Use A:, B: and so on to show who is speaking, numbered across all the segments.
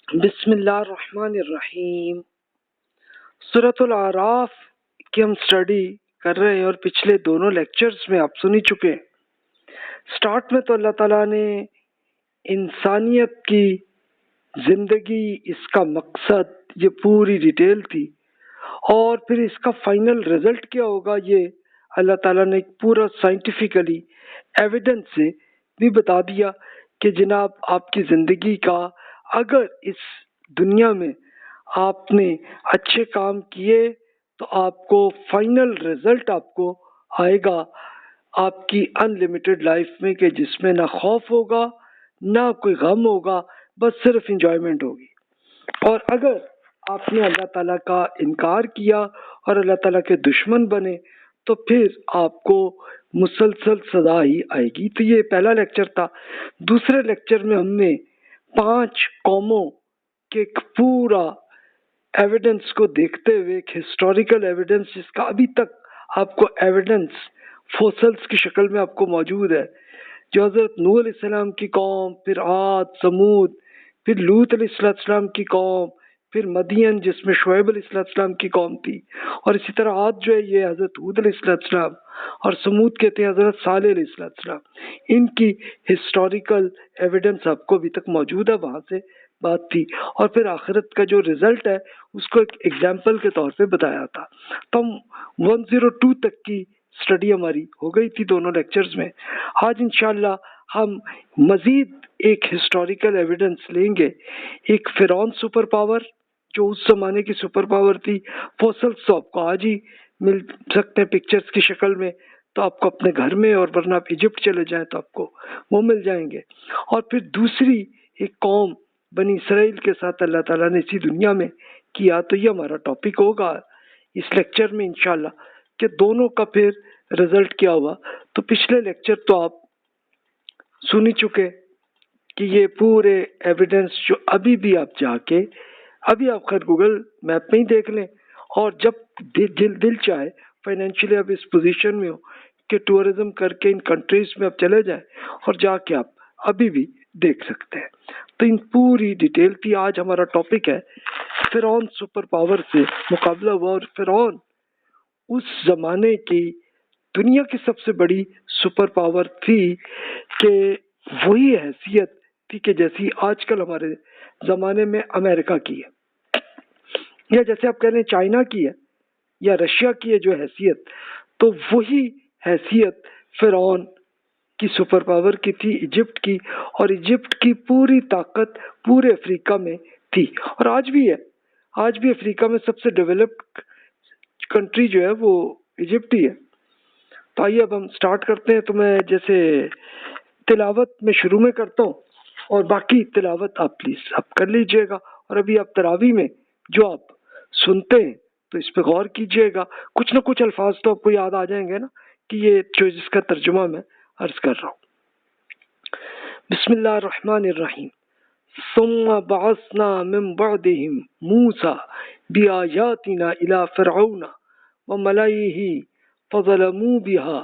A: بسم اللہ الرحمن الرحیم۔ سورۃ الاعراف کی ہم اسٹڈی کر رہے ہیں اور پچھلے دونوں لیکچرز میں آپ سن ہی چکے ہیں۔ سٹارٹ میں تو اللہ تعالیٰ نے انسانیت کی زندگی، اس کا مقصد، یہ پوری ڈیٹیل تھی، اور پھر اس کا فائنل رزلٹ کیا ہوگا یہ اللہ تعالیٰ نے پورا سائنٹیفکلی ایویڈنس سے بھی بتا دیا کہ جناب آپ کی زندگی کا اگر اس دنیا میں آپ نے اچھے کام کیے تو آپ کو فائنل رزلٹ آپ کو آئے گا آپ کی ان لمیٹڈ لائف میں، کہ جس میں نہ خوف ہوگا نہ کوئی غم ہوگا، بس صرف انجوائمنٹ ہوگی۔ اور اگر آپ نے اللہ تعالیٰ کا انکار کیا اور اللہ تعالیٰ کے دشمن بنے تو پھر آپ کو مسلسل سزا ہی آئے گی۔ تو یہ پہلا لیکچر تھا۔ دوسرے لیکچر میں ہم نے 5 قوموں کے ایک پورا ایویڈنس کو دیکھتے ہوئے، ایک ہسٹوریکل ایویڈنس جس کا ابھی تک آپ کو ایویڈنس فوسلز کی شکل میں آپ کو موجود ہے، جو حضرت نوح علیہ السلام کی قوم، پھر عاد، سمود، پھر لوط علیہ السلام کی قوم، پھر مدین جس میں شعیب علیہ السلام کی قوم تھی، اور اسی طرح عاد جو ہے یہ حضرت ہود علیہ السلام، اور سمود کہتے ہیں حضرت صالح علیہ السلام۔ ان کی ہسٹوریکل ایویڈنس آپ کو ابھی تک موجود ہے، وہاں سے بات تھی، اور پھر آخرت کا جو رزلٹ ہے اس کو ایک ایگزامپل کے طور پہ بتایا تھا۔ تو ہم 102 تک کی اسٹڈی ہماری ہو گئی تھی دونوں لیکچرز میں۔ آج انشاءاللہ ہم مزید ایک ہسٹوریکل ایویڈنس لیں گے، ایک فرعون سپر پاور جو اس زمانے کی سپر پاور تھی۔ فوسلز تو آپ کو آج ہی مل سکتے ہیں پکچرز کی شکل میں، تو آپ کو اپنے گھر میں، اور ورنہ آپ ایجپٹ چلے جائیں تو آپ کو وہ مل جائیں گے۔ اور پھر دوسری ایک قوم بنی اسرائیل کے ساتھ اللہ تعالیٰ نے اسی دنیا میں کیا، تو یہ ہمارا ٹاپک ہوگا اس لیکچر میں انشاءاللہ کہ دونوں کا پھر رزلٹ کیا ہوا۔ تو پچھلے لیکچر تو آپ سن ہی چکے کہ یہ پورے ایویڈنس جو ابھی بھی آپ جا کے ابھی آپ خیر گوگل میپ میں ہی دیکھ لیں، اور جب دل چاہے فائنینشلی آپ اس پوزیشن میں ہو کہ ٹورزم کر کے ان کنٹریز میں آپ چلے جائیں اور جا کے آپ ابھی بھی دیکھ سکتے ہیں۔ تو ان پوری ڈیٹیل تھی۔ آج ہمارا ٹاپک ہے فرعون سپر پاور سے مقابلہ ہوا، اور فرعون اس زمانے کی دنیا کی سب سے بڑی سپر پاور تھی، کہ وہی حیثیت تھی کہ جیسی آج کل ہمارے زمانے میں امریکہ کی ہے، یا جیسے آپ کہہ رہے ہیں چائنا کی ہے یا رشیا کی ہے جو حیثیت، تو وہی حیثیت فرعون کی سپر پاور کی تھی، ایجپٹ کی، اور ایجپٹ کی پوری طاقت پورے افریقہ میں تھی، اور آج بھی ہے۔ آج بھی افریقہ میں سب سے ڈیولپڈ کنٹری جو ہے وہ ایجپٹ ہی ہے۔ تو آئیے اب ہم سٹارٹ کرتے ہیں۔ تو میں جیسے تلاوت میں شروع میں کرتا ہوں، اور باقی تلاوت آپ پلیز آپ کر لیجئے گا، اور ابھی آپ تراویح میں جو آپ سنتے ہیں تو اس پہ غور کیجئے گا۔ کچھ نہ کچھ الفاظ تو آپ کو یاد آ جائیں گے نا، کہ یہ جو جس کا ترجمہ میں عرض کر رہا ہوں۔ بسم اللہ الرحمن الرحیم۔ ثم بعثنا من بعدهم موسى بآياتنا إلى فرعون وملئه فظلموا بها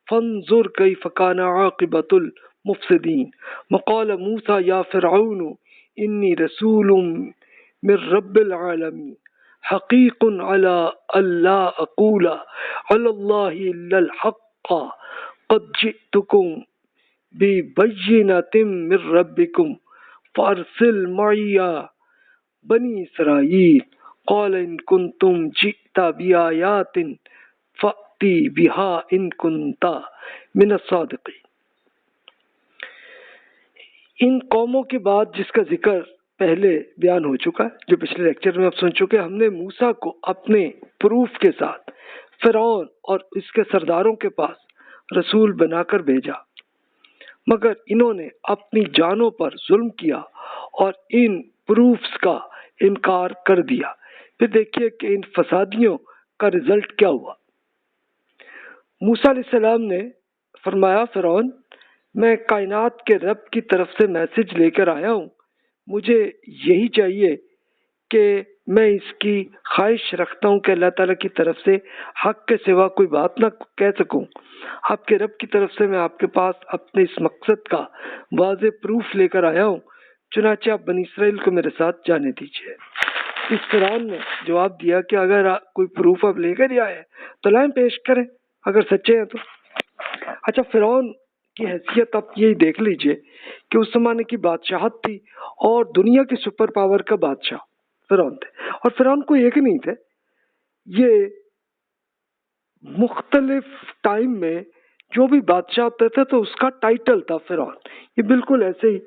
A: فانظر كيف كان عاقبة المفسدين وقال موسى يا فرعون إني رسول من رب العالمين حقيق على ألا أقول على الله إلا الحق قد جئتكم ببينة من ربكم فارسل معي بني اسرائیل قال ان کنتم جئت بآیات فأتی بها ان کنت من الصادقین۔ ان قوموں کے بعد جس کا ذکر پہلے بیان ہو چکا ہے، جو پچھلے لیکچر میں آپ سن چکے، ہم نے موسیٰ کو اپنے پروف کے ساتھ فرعون اور اس کے سرداروں کے پاس رسول بنا کر بھیجا، مگر انہوں نے اپنی جانوں پر ظلم کیا اور ان پروفز کا انکار کر دیا۔ پھر دیکھیے کہ ان فسادیوں کا رزلٹ کیا ہوا۔ موسیٰ علیہ السلام نے فرمایا فرعون، میں کائنات کے رب کی طرف سے میسج لے کر آیا ہوں، مجھے یہی چاہیے کہ میں اس کی خواہش رکھتا ہوں کہ اللہ تعالیٰ کی طرف سے حق کے سوا کوئی بات نہ کہہ سکوں۔ آپ کے رب کی طرف سے میں آپ کے پاس اپنے اس مقصد کا واضح پروف لے کر آیا ہوں، چنانچہ آپ بنی اسرائیل کو میرے ساتھ جانے دیجیے۔ اس فرعون نے جواب دیا کہ اگر کوئی پروف آپ لے کر ہی آئے تو لائیں پیش کریں اگر سچے ہیں تو۔ اچھا، فرعون کی حیثیت آپ یہی دیکھ لیجئے کہ اس زمانے کی بادشاہت تھی اور دنیا کی سپر پاور کا بادشاہ فرعون تھے، اور فرعون کوئی ایک نہیں تھے، یہ مختلف ٹائم میں جو بھی بادشاہ ہوتے تھے تو اس کا ٹائٹل تھا فرعون۔ یہ بالکل ایسے ہی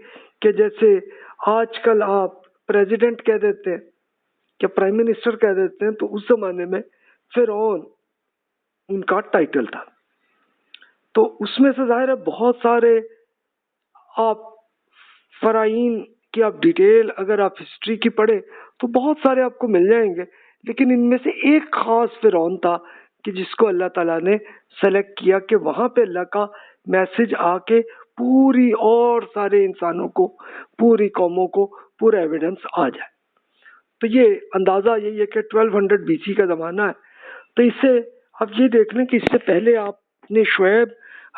A: کہ جیسے آج کل آپ پریزیڈنٹ کہہ دیتے ہیں یا پرائم منسٹر کہہ دیتے ہیں، تو اس زمانے میں فرعون ان کا ٹائٹل تھا۔ تو اس میں سے ظاہر ہے بہت سارے آپ فرعین کی آپ ڈیٹیل اگر آپ ہسٹری کی پڑھیں تو بہت سارے آپ کو مل جائیں گے، لیکن ان میں سے ایک خاص فرعون تھا کہ جس کو اللہ تعالیٰ نے سلیکٹ کیا کہ وہاں پہ اللہ کا میسج آ کے پوری اور سارے انسانوں کو، پوری قوموں کو پورا ایویڈنس آ جائے۔ تو یہ اندازہ یہی ہے کہ 1200 BC کا زمانہ ہے۔ تو اس سے آپ یہ دیکھ لیں کہ اس سے پہلے آپ نے شعیب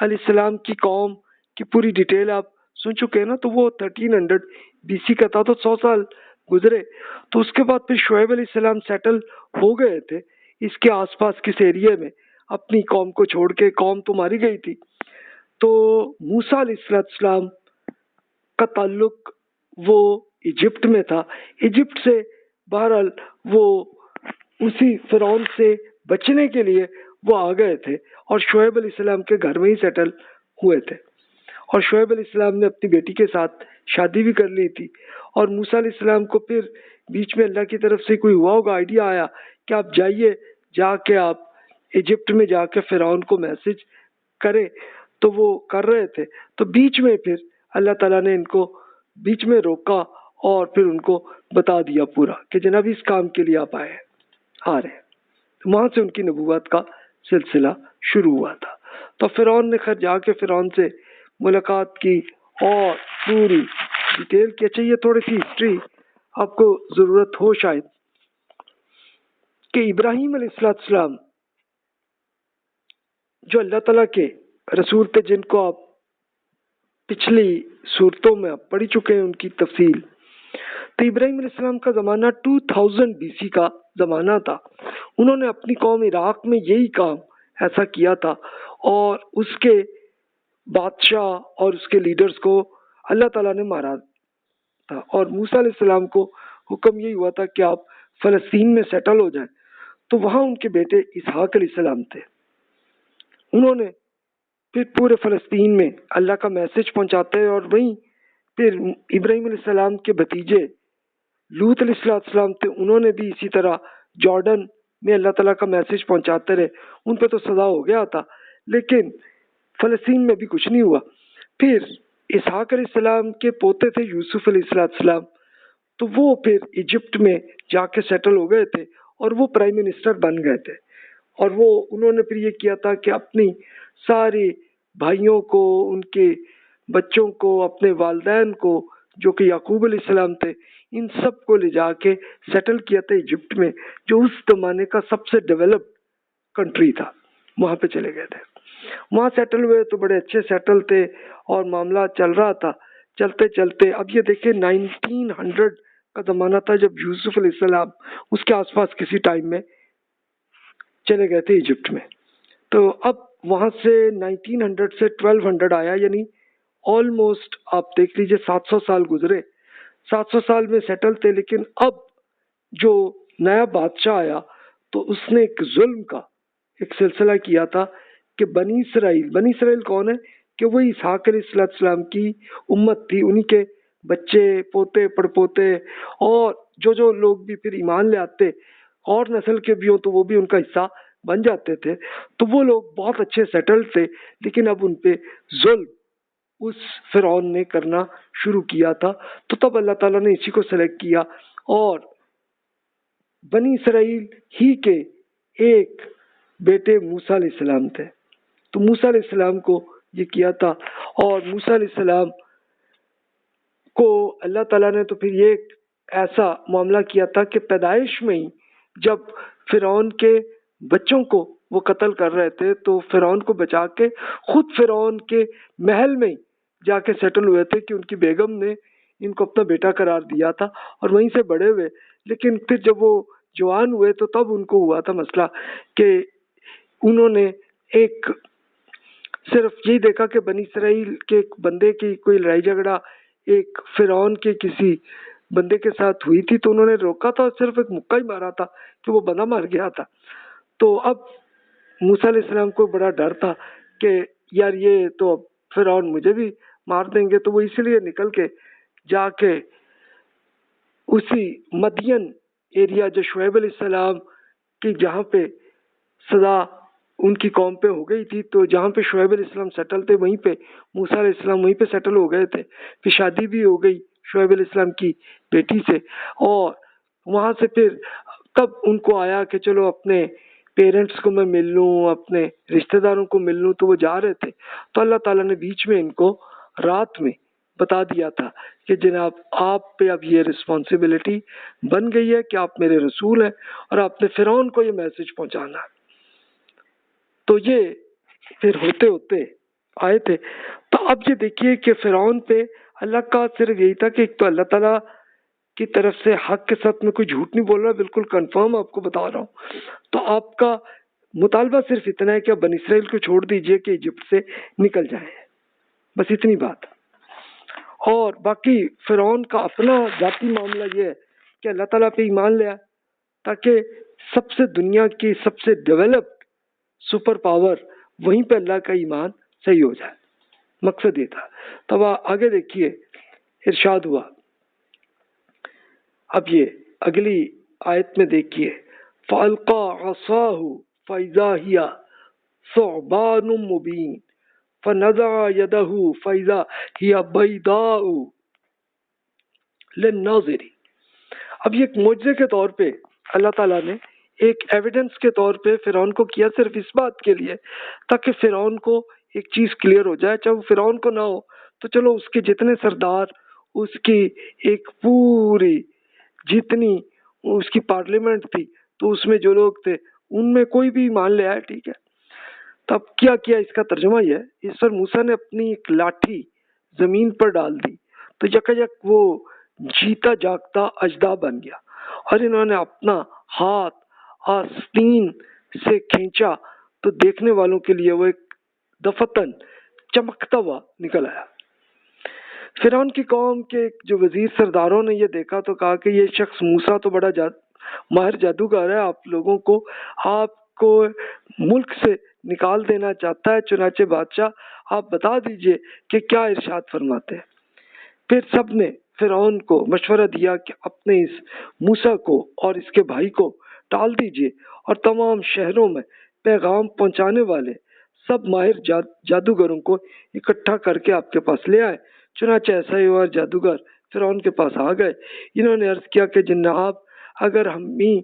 A: علیہ السلام کی قوم کی پوری ڈیٹیل آپ سن چکے ہیں نا، تو وہ 1300 BC کا تھا، تو 100 سال گزرے۔ تو اس کے بعد پھر شعیب علیہ السلام سیٹل ہو گئے تھے اس کے آس پاس کس ایریے میں، اپنی قوم کو چھوڑ کے، قوم تو ماری گئی تھی۔ تو موسیٰ علیہ السلام کا تعلق وہ ایجپٹ میں تھا، ایجپٹ سے بہرحال وہ اسی فرعون سے بچنے کے لیے وہ آ گئے تھے اور شعیب علیہ السلام کے گھر میں ہی سیٹل ہوئے تھے، اور شعیب علیہ السلام نے اپنی بیٹی کے ساتھ شادی بھی کر لی تھی۔ اور موسیٰ علیہ السلام کو پھر بیچ میں اللہ کی طرف سے کوئی ہوا ہوگا، آئیڈیا آیا کہ آپ جائیے، جا کے آپ ایجپٹ میں جا کے فرعون کو میسج کرے، تو وہ کر رہے تھے۔ تو بیچ میں پھر اللہ تعالیٰ نے ان کو بیچ میں روکا اور پھر ان کو بتا دیا پورا کہ جناب اس کام کے لیے آپ آ رہے ہیں۔ وہاں سے ان کی نبوت کا سلسلہ شروع ہوا تھا۔ تو فرعون نے خیر جا کے فرعون سے ملاقات کی اور پوری ڈیٹیل کی۔ اچھا، یہ تھوڑی سی ہسٹری آپ کو ضرورت ہو شاید کہ ابراہیم علیہ السلام جو اللہ تعالیٰ کے رسول تھے، جن کو آپ پچھلی صورتوں میں آپ پڑھی چکے ہیں ان کی تفصیل، تو ابراہیم علیہ السلام کا زمانہ 2000 BC کا زمانہ تھا۔ انہوں نے اپنی قوم عراق میں یہی کام ایسا کیا تھا، اور اس کے بادشاہ اور اس کے لیڈرز کو اللہ تعالیٰ نے مارا تھا، اور موسیٰ علیہ السلام کو حکم یہی ہوا تھا کہ آپ فلسطین میں سیٹل ہو جائیں۔ تو وہاں ان کے بیٹے اسحاق علیہ السلام تھے، انہوں نے پھر پورے فلسطین میں اللہ کا میسج پہنچاتے ہیں، اور وہیں پھر ابراہیم علیہ السلام کے بھتیجے لوط علیہ السلام تھے، انہوں نے بھی اسی طرح جارڈن میں اللہ تعالیٰ کا میسج پہنچاتے رہے۔ ان پہ تو سزا ہو گیا تھا، لیکن فلسطین میں بھی کچھ نہیں ہوا۔ پھر اسحاق علیہ السلام کے پوتے تھے یوسف علیہ السلام، تو وہ پھر ایجپٹ میں جا کے سیٹل ہو گئے تھے اور وہ پرائم منسٹر بن گئے تھے، اور وہ انہوں نے پھر یہ کیا تھا کہ اپنی سارے بھائیوں کو، ان کے بچوں کو، اپنے والدین کو جو کہ یعقوب علیہ السلام تھے، ان سب کو لے جا کے سیٹل کیا تھا ایجپٹ میں، جو اس زمانے کا سب سے ڈیولپڈ کنٹری تھا۔ وہاں پہ چلے گئے تھے، وہاں سیٹل ہوئے تو بڑے اچھے سیٹل تھے اور معاملہ چل رہا تھا۔ چلتے چلتے اب یہ دیکھیں 1900 کا زمانہ تھا جب یوسف علیہ السلام اس کے آس پاس کسی ٹائم میں چلے گئے تھے ایجپٹ میں۔ تو اب وہاں سے 1900 سے 1200 آیا، یعنی آلموسٹ آپ دیکھ لیجئے 700 سال گزرے۔ 700 سال میں سیٹل تھے، لیکن اب جو نیا بادشاہ آیا تو اس نے ایک ظلم کا ایک سلسلہ کیا تھا کہ بنی اسرائیل کون ہے کہ وہی اسحاق علیہ السلام کی امت تھی، انہی کے بچے، پوتے، پڑپوتے، اور جو لوگ بھی پھر ایمان لے آتے اور نسل کے بھی ہوں تو وہ بھی ان کا حصہ بن جاتے تھے۔ تو وہ لوگ بہت اچھے سیٹل تھے، لیکن اب ان پہ ظلم اس فرعون نے کرنا شروع کیا تھا۔ تو تب اللہ تعالیٰ نے اسی کو سلیکٹ کیا، اور بنی اسرائیل ہی کے ایک بیٹے موسیٰ علیہ السلام تھے، تو موسیٰ علیہ السلام کو یہ کیا تھا، اور موسیٰ علیہ السلام کو اللہ تعالیٰ نے تو پھر یہ ایسا معاملہ کیا تھا کہ پیدائش میں ہی جب فرعون کے بچوں کو وہ قتل کر رہے تھے تو فرعون کو بچا کے خود فرعون کے محل میں جا کے سیٹل ہوئے تھے کہ ان کی بیگم نے ان کو اپنا بیٹا قرار دیا تھا اور وہیں سے بڑے ہوئے. لیکن پھر جب وہ جوان ہوئے تو تب ان کو ہوا تھا مسئلہ کہ انہوں نے ایک صرف یہی دیکھا کہ بنی اسرائیل کے ایک بندے کی کوئی لڑائی جھگڑا ایک فرعون کے کسی بندے کے ساتھ ہوئی تھی، تو انہوں نے روکا تھا اور صرف ایک مکہ ہی مارا تھا کہ وہ بندہ مر گیا تھا. تو اب موسیٰ علیہ السلام کو بڑا ڈر تھا کہ یار یہ تو فرعون مجھے بھی مار دیں گے، تو وہ اسی لیے نکل کے جا کے اسی مدین ایریا جو شعیب علیہ السلام کی جہاں پہ سزا ان کی قوم پہ ہو گئی تھی، تو جہاں پہ شعیب علیہ السلام سیٹل تھے وہیں پہ موسیٰ علیہ السلام وہیں پہ سیٹل ہو گئے تھے. پھر شادی بھی ہو گئی شعیب علیہ السلام کی بیٹی سے، اور وہاں سے پھر تب ان کو آیا کہ چلو اپنے پیرنٹس کو میں مل لوں، اپنے رشتہ داروں کو مل لوں. تو وہ جا رہے تھے تو اللہ تعالیٰ نے بیچ میں ان کو رات میں بتا دیا تھا کہ جناب آپ پہ اب یہ رسپانسبلٹی بن گئی ہے کہ آپ میرے رسول ہیں اور آپ نے فرعون کو یہ میسج پہنچانا ہے. تو یہ پھر ہوتے ہوتے آئے تھے. تو اب یہ دیکھیے کہ فرعون پہ اللہ کا صرف یہی تھا کہ ایک تو اللہ تعالیٰ کی طرف سے حق کے ساتھ میں کوئی جھوٹ نہیں بول رہا، بالکل کنفرم آپ کو بتا رہا ہوں. تو آپ کا مطالبہ صرف اتنا ہے کہ آپ بنی اسرائیل کو چھوڑ دیجئے کہ ایجپٹ سے نکل جائیں، بس اتنی بات. اور باقی فرعون کا اپنا ذاتی معاملہ یہ ہے کہ اللہ تعالیٰ پہ ایمان لیا تاکہ سب سے دنیا کی سب سے ڈیولپڈ سپر پاور وہیں پہ اللہ کا ایمان صحیح ہو جائے، مقصد یہ تھا. تو آگے دیکھیے ارشاد ہوا. اب یہ اگلی آیت میں دیکھیے فَأَلْقَى عَصَاهُ فَإِذَا هِيَ ثُعْبَانٌ مُبِينٌ فَنَزَعَ يَدَهُ فَإِذَا هِيَ بَيْضَاءُ لِلنَّاظِرِينَ. اب یہ ایک معجزے کے طور پہ اللہ تعالیٰ نے ایک ایویڈنس کے طور پہ فرعون کو کیا، صرف اس بات کے لیے تاکہ فرعون کو ایک چیز کلیئر ہو جائے. چاہے وہ فرعون کو نہ ہو تو چلو اس کے جتنے سردار، اس کی ایک پوری جتنی اس کی پارلیمنٹ تھی تو اس میں جو لوگ تھے ان میں کوئی بھی مان لے آئے، ٹھیک ہے. تب کیا کیا اس کا ترجمہ یہ ہے، اس پر موسیٰ نے اپنی ایک لاٹھی زمین پر ڈال دی تو یک وہ جیتا جاگتا اژدہا بن گیا، اور انہوں نے اپنا ہاتھ آستین سے کھینچا تو دیکھنے والوں کے لیے وہ ایک دفتن چمکتا ہوا نکل آیا. فرعون کی قوم کے جو وزیر سرداروں نے یہ دیکھا تو کہا کہ یہ شخص موسیٰ تو بڑا ماہر جادوگر ہے، آپ لوگوں کو آپ کو ملک سے نکال دینا چاہتا ہے. چنانچہ بادشاہ آپ بتا دیجئے کہ کیا ارشاد فرماتے ہیں. پھر سب نے فرعون کو مشورہ دیا کہ اپنے اس موسیٰ کو اور اس کے بھائی کو ٹال دیجئے اور تمام شہروں میں پیغام پہنچانے والے سب ماہر جادوگروں کو اکٹھا کر کے آپ کے پاس لے آئے. چنانچہ ایسا ہی ہوا، جادوگر فرعون کے پاس آ گئے. انہوں نے عرض کیا کہ جناب اگر ہم ہی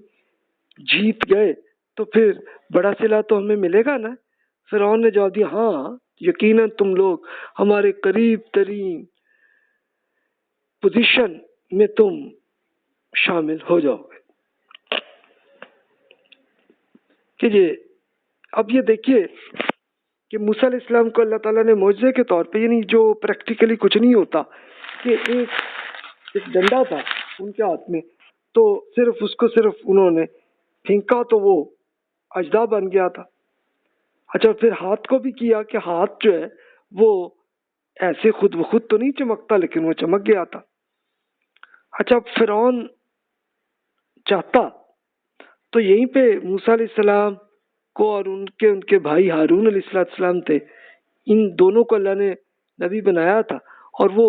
A: جیت گئے تو پھر بڑا صلہ تو ہمیں ملے گا نا. فرعون نے جواب دیا ہاں یقیناً تم لوگ ہمارے قریب ترین پوزیشن میں تم شامل ہو جاؤ گے. کہ یہ اب یہ دیکھیے کہ موسیٰ علیہ السلام کو اللہ تعالیٰ نے معجزے کے طور پہ، یعنی جو پریکٹیکلی کچھ نہیں ہوتا، کہ ایک ڈنڈا تھا ان کے ہاتھ میں تو صرف اس کو صرف انہوں نے پھینکا تو وہ اژدہا بن گیا تھا. اچھا پھر ہاتھ کو بھی کیا کہ ہاتھ جو ہے وہ ایسے خود بخود تو نہیں چمکتا لیکن وہ چمک گیا تھا. اچھا فرعون چاہتا تو یہیں پہ موسیٰ علیہ السلام کو اور ان کے بھائی ہارون علیہ السلام تھے، ان دونوں کو اللہ نے نبی بنایا تھا اور وہ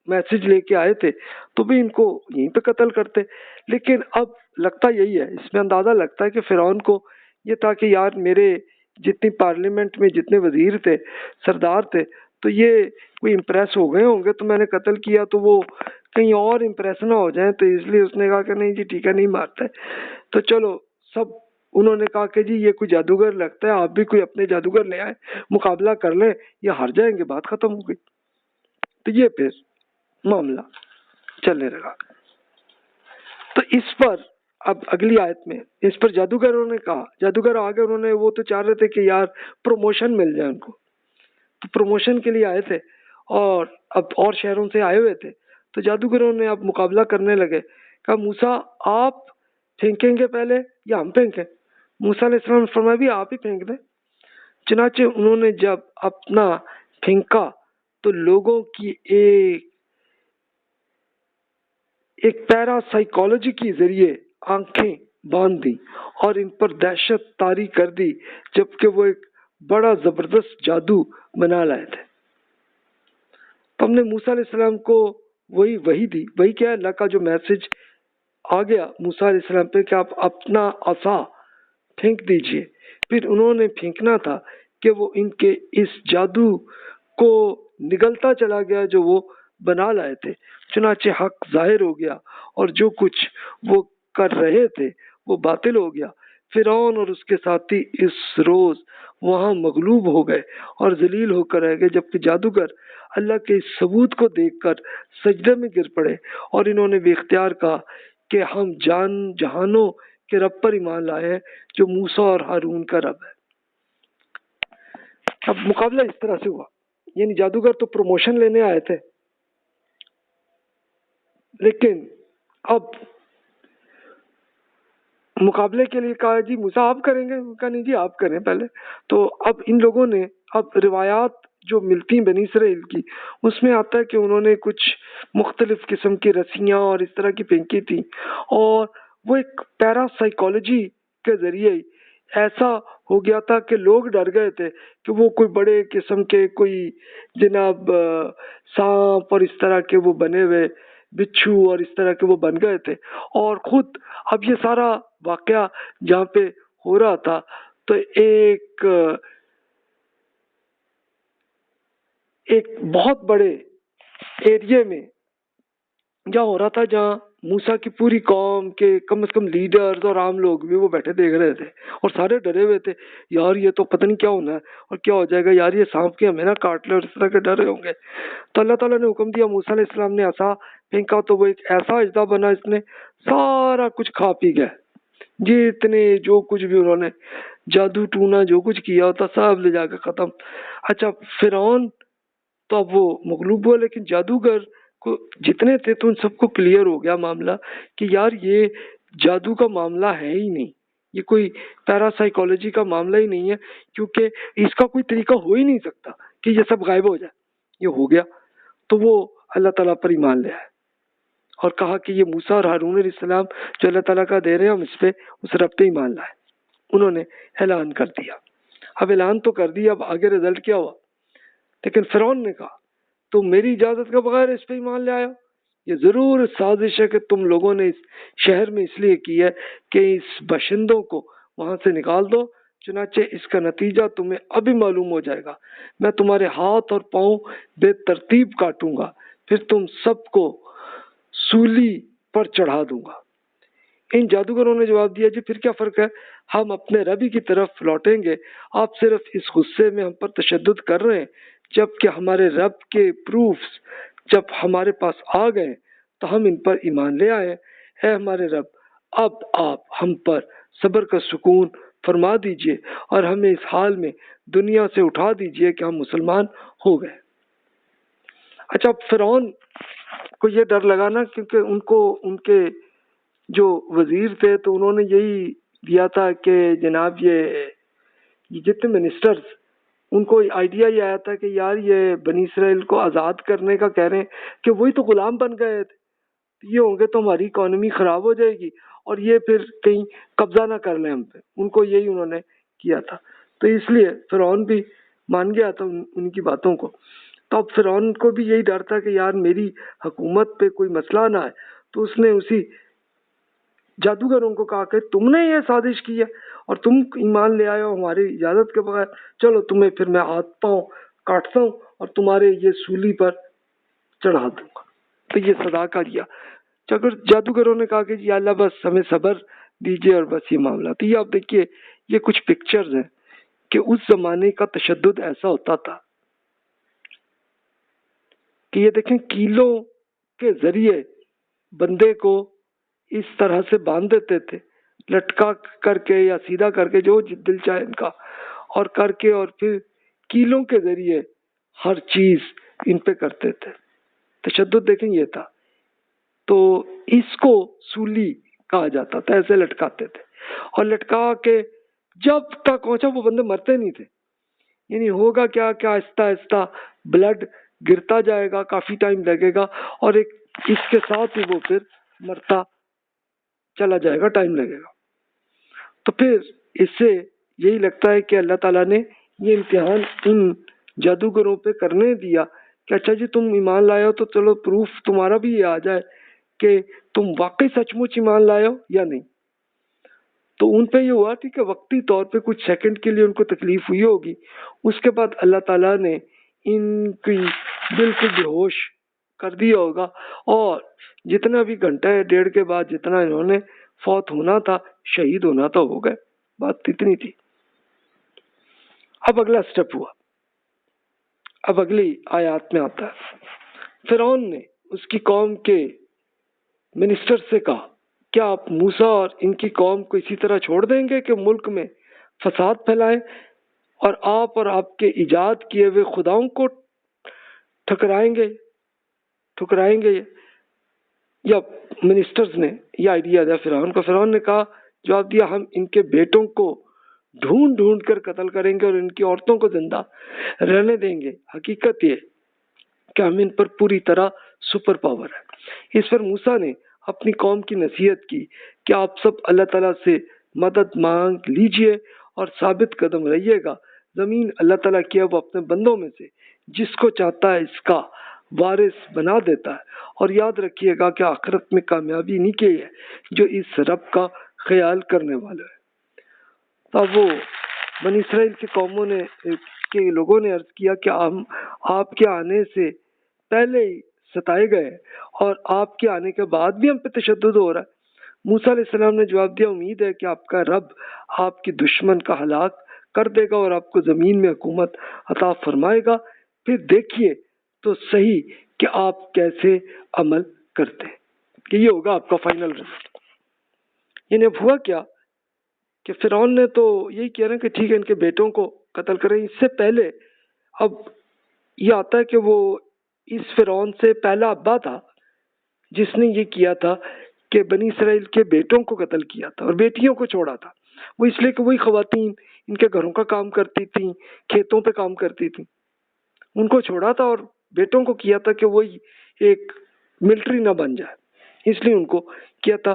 A: میسج لے کے آئے تھے تو بھی ان کو یہیں پہ قتل کرتے. لیکن اب لگتا یہی ہے، اس میں اندازہ لگتا ہے کہ فرعون کو یہ تھا کہ یار میرے جتنی پارلیمنٹ میں جتنے وزیر تھے، سردار تھے، تو یہ کوئی امپریس ہو گئے ہوں گے تو میں نے قتل کیا تو وہ کہیں اور امپریس نہ ہو جائیں، تو اس لیے اس نے کہا کہ نہیں جی ٹھیک ہے نہیں مارتے. تو چلو سب انہوں نے کہا کہ جی یہ کوئی جادوگر لگتا ہے، آپ بھی کوئی اپنے جادوگر لے آئے، مقابلہ کر لیں، یہ ہار جائیں گے، بات ختم ہو گئی. تو یہ پھر معاملہ چلنے لگا. تو اس پر اب اگلی آیت میں اس پر جادوگروں نے کہا، جادوگر آگے انہوں نے وہ تو چاہ رہے تھے کہ یار پروموشن مل جائے ان کو، تو پروموشن کے لیے آئے تھے اور اب اور شہروں سے آئے ہوئے تھے. تو جادوگروں نے اب مقابلہ کرنے لگے، کہا موسیٰ آپ پھینکیں گے پہلے یا ہم پھینکیں؟ موسیٰ علیہ السلام نے فرمایا بھی آپ ہی پھینک دیں۔ چنانچہ انہوں نے جب اپنا پھینکا تو لوگوں کی ایک پیرا سائیکالوجی کے ذریعے آنکھیں باندھ دی اور ان پر دہشت طاری کر دی، جبکہ وہ ایک بڑا زبردست جادو بنا لائے تھے۔ تو ہم نے موسیٰ علیہ السلام کو وہی دی، وہی کیا اللہ کا جو میسج آ گیا موسیٰ علیہ السلام پہ کہ آپ اپنا عصا پھینک دیجئے۔ پھر انہوں نے پھینکنا تھا کہ وہ ان کے اس جادو کو نگلتا چلا گیا جو وہ بنا لائے تھے۔ چنانچہ حق ظاہر ہو گیا اور جو کچھ وہ کر رہے تھے وہ باطل ہو گیا۔ فرعون اور اس کے ساتھی اس روز وہاں مغلوب ہو گئے اور ذلیل ہو کر رہ گئے، جبکہ جادوگر اللہ کے اس ثبوت کو دیکھ کر سجدے میں گر پڑے اور انہوں نے بے اختیار کہا کہ ہم جہانوں کے رب پر ایمان لائے ہیں جو موسیٰ اور ہارون کا رب ہے۔ اب مقابلہ اس طرح سے ہوا، یعنی جادوگر تو پروموشن لینے آئے تھے، لیکن اب مقابلے کے لیے کہا جی موسیٰ آپ کریں گے؟ کہا نہیں جی آپ کریں پہلے۔ تو اب ان لوگوں نے اب روایات جو ملتی بنی اسرائیل کی، اس میں آتا ہے کہ انہوں نے کچھ مختلف قسم کی رسیاں اور اس طرح کی پھینکی تھی، اور وہ ایک پیرا سائیکالوجی کے ذریعے ایسا ہو گیا تھا کہ لوگ ڈر گئے تھے کہ وہ کوئی بڑے قسم کے کوئی جناب سانپ اور اس طرح کے وہ بنے ہوئے بچھو اور اس طرح کے وہ بن گئے تھے۔ اور خود اب یہ سارا واقعہ جہاں پہ ہو رہا تھا تو ایک بہت بڑے ایریے میں جہاں ہو رہا تھا، جہاں موسیٰ کی پوری قوم کے کم از کم لیڈرز اور عام لوگ بھی وہ بیٹھے دیکھ رہے تھے اور سارے ڈرے ہوئے تھے، یار یہ تو پتہ نہیں کیا ہونا ہے اور کیا ہو جائے گا، یار یہ سانپ کے ہمیں نہ کاٹ لے، اور اس طرح کے ڈرے ہوں گے۔ تو اللہ تعالیٰ نے حکم دیا، موسیٰ علیہ السلام نے عصا پھینکا تو وہ ایک ایسا اژدہا بنا، اس نے سارا کچھ کھا پی گیا، جتنے جو کچھ بھی انہوں نے جادو ٹونا جو کچھ کیا ہوتا سب لے جا کے ختم۔ اچھا فرعون تو اب وہ مغلوب ہوا، لیکن جادوگر کو جتنے تھے تو ان سب کو کلیئر ہو گیا معاملہ کہ یار یہ جادو کا معاملہ ہے ہی نہیں، یہ کوئی پیرا سائیکالوجی کا معاملہ ہی نہیں ہے، کیونکہ اس کا کوئی طریقہ ہو ہی نہیں سکتا کہ یہ سب غائب ہو جائے۔ یہ ہو گیا تو وہ اللہ تعالیٰ پر ایمان لے آئے اور کہا کہ یہ موسیٰ اور ہارون علیہ السلام جو اللہ تعالیٰ کا دے رہے ہیں ہم اس پہ اس رب پہ ایمان لائے۔ انہوں نے اعلان کر دیا۔ اب اعلان تو کر دیا، اب آگے رزلٹ کیا ہوا؟ لیکن فرعون نے کہا تم میری اجازت کے بغیر اس پہ ایمان لے آئے ہو، یہ ضرور سازش ہے کہ تم لوگوں نے اس شہر میں اس لیے کی ہے کہ اس باشندوں کو وہاں سے نکال دو، چنانچہ اس کا نتیجہ تمہیں ابھی معلوم ہو جائے گا، میں تمہارے ہاتھ اور پاؤں بے ترتیب کاٹوں گا، پھر تم سب کو سولی پر چڑھا دوں گا۔ ان جادوگروں نے جواب دیا جی پھر کیا فرق ہے، ہم اپنے ربی کی طرف لوٹیں گے، آپ صرف اس غصے میں ہم پر تشدد کر رہے ہیں، جبکہ ہمارے رب کے پروفز جب ہمارے پاس آ گئے تو ہم ان پر ایمان لے آئے۔ اے ہمارے رب اب آپ ہم پر صبر کا سکون فرما دیجئے اور ہمیں اس حال میں دنیا سے اٹھا دیجئے کہ ہم مسلمان ہو گئے۔ اچھا فرعون کو یہ ڈر لگا نا، کیونکہ ان کے جو وزیر تھے تو انہوں نے یہی دیا تھا کہ جناب یہ جتنے منسٹرز ان کو آئیڈیا یہ آیا تھا کہ یار یہ بنی اسرائیل کو آزاد کرنے کا کہہ رہے ہیں کہ وہی تو غلام بن گئے تھے، یہ ہوں گے تو ہماری اکانومی خراب ہو جائے گی اور یہ پھر کہیں قبضہ نہ کر لیں ہم پہ، ان کو یہی انہوں نے کیا تھا۔ تو اس لیے فرعون بھی مان گیا تھا ان کی باتوں کو۔ تو اب فرعون کو بھی یہی ڈر تھا کہ یار میری حکومت پہ کوئی مسئلہ نہ آئے، تو اس نے اسی جادوگروں کو کہا کہ تم نے یہ سازش کی ہے اور تم ایمان لے آئے ہو ہماری اجازت کے بغیر، چلو تمہیں پھر میں ہاتھ پاؤں کاٹتا ہوں اور تمہارے یہ سولی پر چڑھا دوں گا۔ تو یہ صدا کا دیا۔ جادوگروں نے کہا کہ جی اللہ بس ہمیں صبر دیجئے اور بس یہ معاملہ۔ تو یہ آپ دیکھیے یہ کچھ پکچرز ہیں کہ اس زمانے کا تشدد ایسا ہوتا تھا کہ یہ دیکھیں کیلوں کے ذریعے بندے کو اس طرح سے باندھ دیتے تھے، لٹکا کر کے یا سیدھا کر کے جو دل چاہے ان کا، اور کر کے اور پھر کیلوں کے ذریعے ہر چیز ان پہ کرتے تھے۔ تشدد دیکھیں یہ تھا۔ تو اس کو سولی کہا جاتا تھا، ایسے لٹکاتے تھے اور لٹکا کے جب تک پہنچا وہ بندے مرتے نہیں تھے. یعنی ہوگا کیا کہ آہستہ آہستہ بلڈ گرتا جائے گا، کافی ٹائم لگے گا اور ایک اس کے ساتھ ہی وہ پھر مرتا چلا جائے گا، ٹائم لگے گا. تو پھر اس سے یہی لگتا ہے کہ اللہ تعالیٰ نے یہ امتحان ان جادوگروں پہ کرنے دیا کہ اچھا جی تم ایمان لائے ہو تو چلو پروف تمہارا بھی یہ آ جائے کہ تم واقعی سچ مچ ایمان لائے ہو یا نہیں. تو ان پہ یہ ہوا تھی کہ وقتی طور پہ کچھ سیکنڈ کے لیے ان کو تکلیف ہوئی ہوگی، اس کے بعد اللہ تعالیٰ نے ان کی بالکل بے ہوش کر دیا ہوگا اور جتنا بھی گھنٹہ ڈیڑھ کے بعد جتنا انہوں نے فوت ہونا تھا، شہید ہونا تھا، ہو گئے. بات اتنی تھی. اب اگلا سٹیپ ہوا. اب اگلی آیات میں آتا ہے فرعون نے اس کی قوم کے منسٹر سے کہا کیا آپ موسیٰ اور ان کی قوم کو اسی طرح چھوڑ دیں گے کہ ملک میں فساد پھیلائیں اور آپ کے ایجاد کیے ہوئے خداؤں کو ٹھکرائیں گے. یا منسٹرز نے یہ آئیڈیا دیا فرعون کو. فرعون نے کہا، جواب دیا، ہم ان کے بیٹوں کو ڈھونڈ ڈھونڈ کر قتل کریں گے اور ان کی عورتوں کو زندہ رہنے دیں گے. حقیقت یہ کہ ہم ان پر پوری طرح سپر پاور ہے. اس پر موسیٰ نے اپنی قوم کی نصیحت کی کہ آپ سب اللہ تعالیٰ سے مدد مانگ لیجئے اور ثابت قدم رہیے گا. زمین اللہ تعالیٰ کی ہے، وہ اپنے بندوں میں سے جس کو چاہتا ہے اس کا وارث بنا دیتا ہے. اور یاد رکھیے گا کہ آخرت میں کامیابی نہیں کی ہے جو اس رب کا خیال کرنے والا ہے. اب وہ بنی اسرائیل کی قوموں نے کے لوگوں نے عرض کیا کہ ہم آپ کے آنے سے پہلے ہی ستائے گئے اور آپ کے آنے کے بعد بھی ہم پہ تشدد ہو رہا ہے. موسیٰ علیہ السلام نے جواب دیا، امید ہے کہ آپ کا رب آپ کی دشمن کا ہلاک کر دے گا اور آپ کو زمین میں حکومت عطا فرمائے گا. پھر دیکھیے تو صحیح کہ آپ کیسے عمل کرتے ہیں، کہ یہ ہوگا آپ کا فائنل رزلٹ. یعنی اب ہوا کیا کہ فرعون نے تو یہی کیا نا کہ ٹھیک ہے ان کے بیٹوں کو قتل کریں. اس سے پہلے اب یہ آتا ہے کہ وہ اس فرعون سے پہلا ابا تھا جس نے یہ کیا تھا کہ بنی اسرائیل کے بیٹوں کو قتل کیا تھا اور بیٹیوں کو چھوڑا تھا. وہ اس لیے کہ وہی خواتین ان کے گھروں کا کام کرتی تھیں، کھیتوں پہ کام کرتی تھیں، ان کو چھوڑا تھا اور بیٹوں کو کیا تھا کہ وہی ایک ملٹری نہ بن جائے، اس لیے ان کو کیا تھا.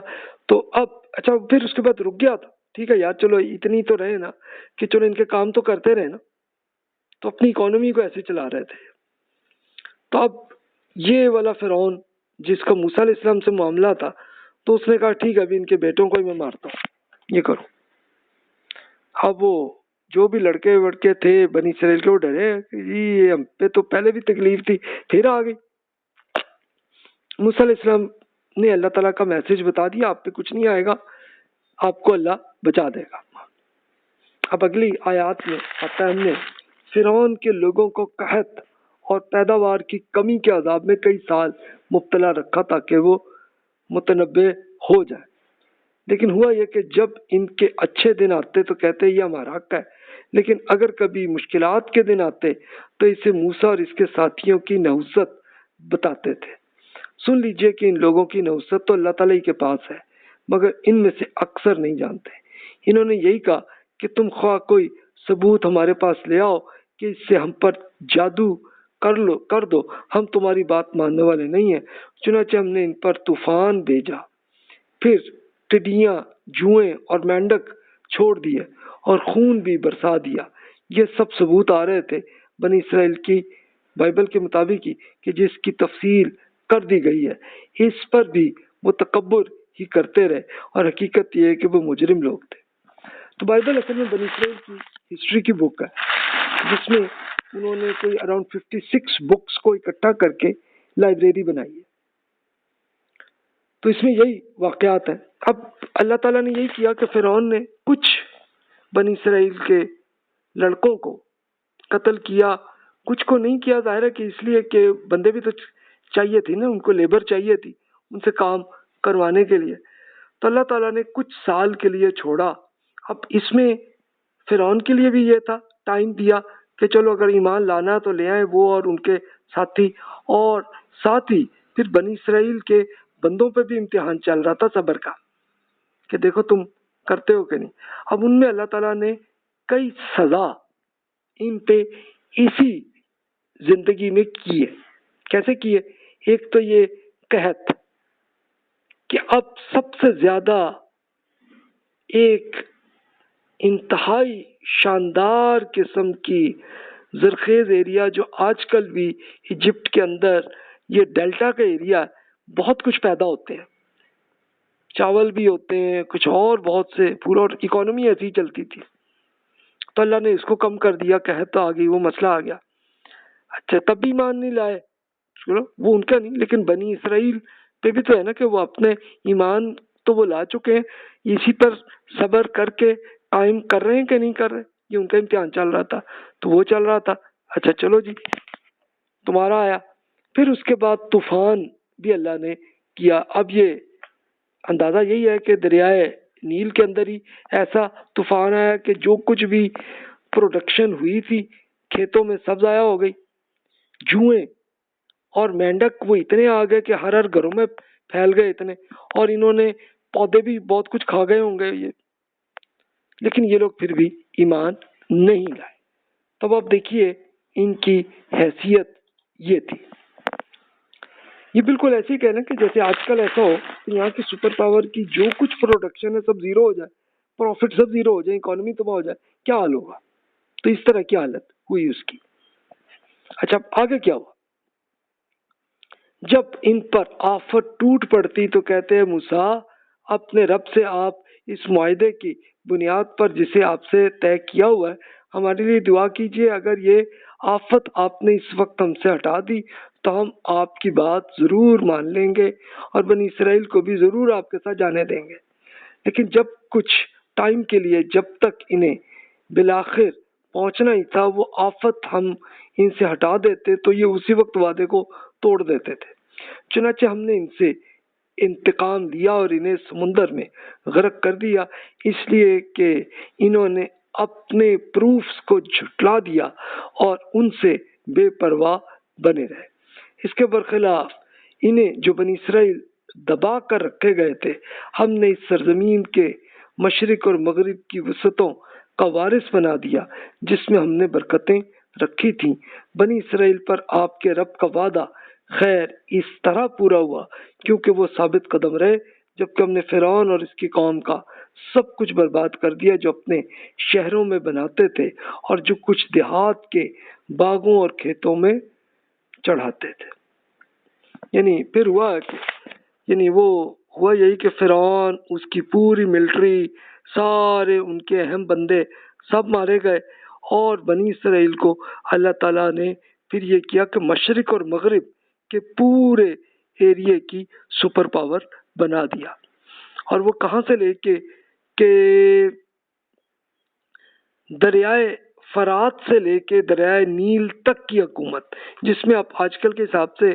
A: تو اب اچھا پھر اس کے بعد رک گیا تھا. ٹھیک ہے یار، چلو اتنی تو رہے نا کہ چلو ان کے کام تو کرتے رہے نا، تو اپنی اکانومی کو ایسے چلا رہے تھے. تو اب یہ والا فرعون جس کا موسیٰ علیہ السلام سے معاملہ تھا، تو اس نے کہا ٹھیک ہے ابھی ان کے بیٹوں کو ہی میں مارتا ہوں، یہ کرو. اب وہ جو بھی لڑکے وڑکے تھے بنی اسرائیل کے، وہ ڈرے کہ جی ہم پہ تو پہلے بھی تکلیف تھی پھر آ گئی. موسیٰ علیہ السلام نے اللہ تعالیٰ کا میسج بتا دیا، آپ پہ کچھ نہیں آئے گا، آپ کو اللہ بچا دے گا. اب اگلی آیات میں آتا ہے ہم نے فرعون کے لوگوں کو قحط اور پیداوار کی کمی کے عذاب میں کئی سال مبتلا رکھا تاکہ وہ متنبع ہو جائے. لیکن ہوا یہ کہ جب ان کے اچھے دن آتے تو کہتے یہ ہمارا حق ہے، لیکن اگر کبھی مشکلات کے دن آتے تو اسے موسیٰ اور اس کے ساتھیوں کی نحوست بتاتے تھے. سن لیجئے کہ ان لوگوں کی نحوست تو اللہ تعالیٰ کے پاس ہے، مگر ان میں سے اکثر نہیں جانتے. انہوں نے یہی کہا کہ تم خواہ کوئی ثبوت ہمارے پاس لے آؤ کہ اس سے ہم پر جادو کر دو، ہم تمہاری بات ماننے والے نہیں ہیں. چنانچہ ہم نے ان پر طوفان بھیجا، پھر ٹڈیاں، جوئیں اور مینڈک چھوڑ دیے اور خون بھی برسا دیا. یہ سب ثبوت آ رہے تھے بنی اسرائیل کی بائبل کے مطابق ہی کہ جس کی تفصیل کر دی گئی ہے. اس پر بھی وہ تکبر ہی کرتے رہے اور حقیقت یہ ہے کہ وہ مجرم لوگ تھے. تو بائبل اصل میں بنی اسرائیل کی ہسٹری کی بک ہے جس میں انہوں نے کوئی اراؤنڈ 56 بکس کو اکٹھا کر کے لائبریری بنائی ہے. تو اس میں یہی واقعات ہیں. اب اللہ تعالیٰ نے یہی کیا کہ فرعون نے کچھ بنی اسرائیل کے لڑکوں کو قتل کیا، کچھ کو نہیں کیا. ظاہر ہے کہ اس لیے کہ بندے بھی تو چاہیے تھی نا، ان کو لیبر چاہیے تھی ان سے کام کروانے کے لیے. تو اللہ تعالیٰ نے کچھ سال کے لیے چھوڑا. اب اس میں فرعون کے لیے بھی یہ تھا، ٹائم دیا کہ چلو اگر ایمان لانا تو لے آئیں وہ اور ان کے ساتھی، اور ساتھ ہی پھر بنی اسرائیل کے بندوں پہ بھی امتحان چل رہا تھا صبر کا کہ دیکھو تم کرتے ہو کہ نہیں. اب ان میں اللہ تعالیٰ نے کئی سزا ان پہ اسی زندگی میں کی ہے. کیسے کی ہے؟ ایک تو یہ قحط کہ اب سب سے زیادہ ایک انتہائی شاندار قسم کی زرخیز ایریا جو آج کل بھی ایجپٹ کے اندر یہ ڈیلٹا کا ایریا بہت کچھ پیدا ہوتے ہیں، چاول بھی ہوتے ہیں، کچھ اور بہت سے پھول، اور اکانومی ایسی ہی چلتی تھی. تو اللہ نے اس کو کم کر دیا، قحط آ گئی، وہ مسئلہ آ گیا. اچھا تب بھی ایمان نہیں لائے، چلو وہ ان کا نہیں، لیکن بنی اسرائیل پہ بھی تو ہے نا کہ وہ اپنے ایمان تو وہ لا چکے ہیں، اسی پر صبر کر کے قائم کر رہے ہیں کہ نہیں کر رہے. یہ ان کا امتحان چل رہا تھا تو وہ چل رہا تھا. اچھا چلو جی تمہارا آیا. پھر اس کے بعد طوفان بھی اللہ نے کیا. اب یہ اندازہ یہی ہے کہ دریائے نیل کے اندر ہی ایسا طوفان آیا کہ جو کچھ بھی پروڈکشن ہوئی تھی کھیتوں میں سب ضائع ہو گئی. جوئیں اور مینڈک وہ اتنے آ گئے کہ ہر گھروں میں پھیل گئے اتنے، اور انہوں نے پودے بھی بہت کچھ کھا گئے ہوں گے یہ، لیکن یہ لوگ پھر بھی ایمان نہیں لائے. تب آپ دیکھیے ان کی حیثیت یہ تھی. یہ بالکل ایسے ہی کہنا کہ جیسے آج کل ایسا ہو کہ یہاں کی سپر پاور کی جو کچھ پروڈکشن ہے سب زیرو ہو جائے، پروفٹ سب زیرو ہو جائے، اکانومی تباہ ہو جائے، کیا حال ہوگا؟ تو اس طرح کی حالت ہوئی اس کی. اچھا آگے کیا ہوا؟ جب ان پر آفت ٹوٹ پڑتی تو کہتے ہیں موسیٰ اپنے رب سے آپ اس معاہدے کی بنیاد پر جسے آپ سے طے کیا ہوا ہے ہمارے لیے دعا کیجیے. اگر یہ آفت آپ نے اس وقت ہم سے ہٹا دی تو ہم آپ کی بات ضرور مان لیں گے اور بنی اسرائیل کو بھی ضرور آپ کے ساتھ جانے دیں گے. لیکن جب کچھ ٹائم کے لیے جب تک انہیں بالآخر پہنچنا ہی تھا وہ آفت ہم ان سے ہٹا دیتے تو یہ اسی وقت وعدے کو توڑ دیتے تھے. چنانچہ ہم نے ان سے انتقام لیا اور انہیں سمندر میں غرق کر دیا، اس لیے کہ انہوں نے اپنے پروفز کو جھٹلا دیا اور ان سے بے پرواہ بنے رہے. اس کے برخلاف انہیں جو بنی اسرائیل دبا کر رکھے گئے تھے ہم نے اس سرزمین کے مشرق اور مغرب کی وسعتوں کا وارث بنا دیا جس میں ہم نے برکتیں رکھی تھیں. بنی اسرائیل پر آپ کے رب کا وعدہ خیر اس طرح پورا ہوا کیونکہ وہ ثابت قدم رہے، جبکہ ہم نے فرعون اور اس کی قوم کا سب کچھ برباد کر دیا جو اپنے شہروں میں بناتے تھے اور جو کچھ دیہات کے باغوں اور کھیتوں میں چڑھاتے تھے. یعنی پھر ہوا کہ وہ ہوا یہی کہ فرعون، اس کی پوری ملٹری، سارے ان کے اہم بندے سب مارے گئے، اور بنی اسرائیل کو اللہ تعالیٰ نے پھر یہ کیا کہ مشرق اور مغرب کے پورے ایریے کی سپر پاور بنا دیا. اور وہ کہاں سے لے کے کہ دریائے فرات سے لے کے دریائے نیل تک کی حکومت، جس میں آپ آج کل کے حساب سے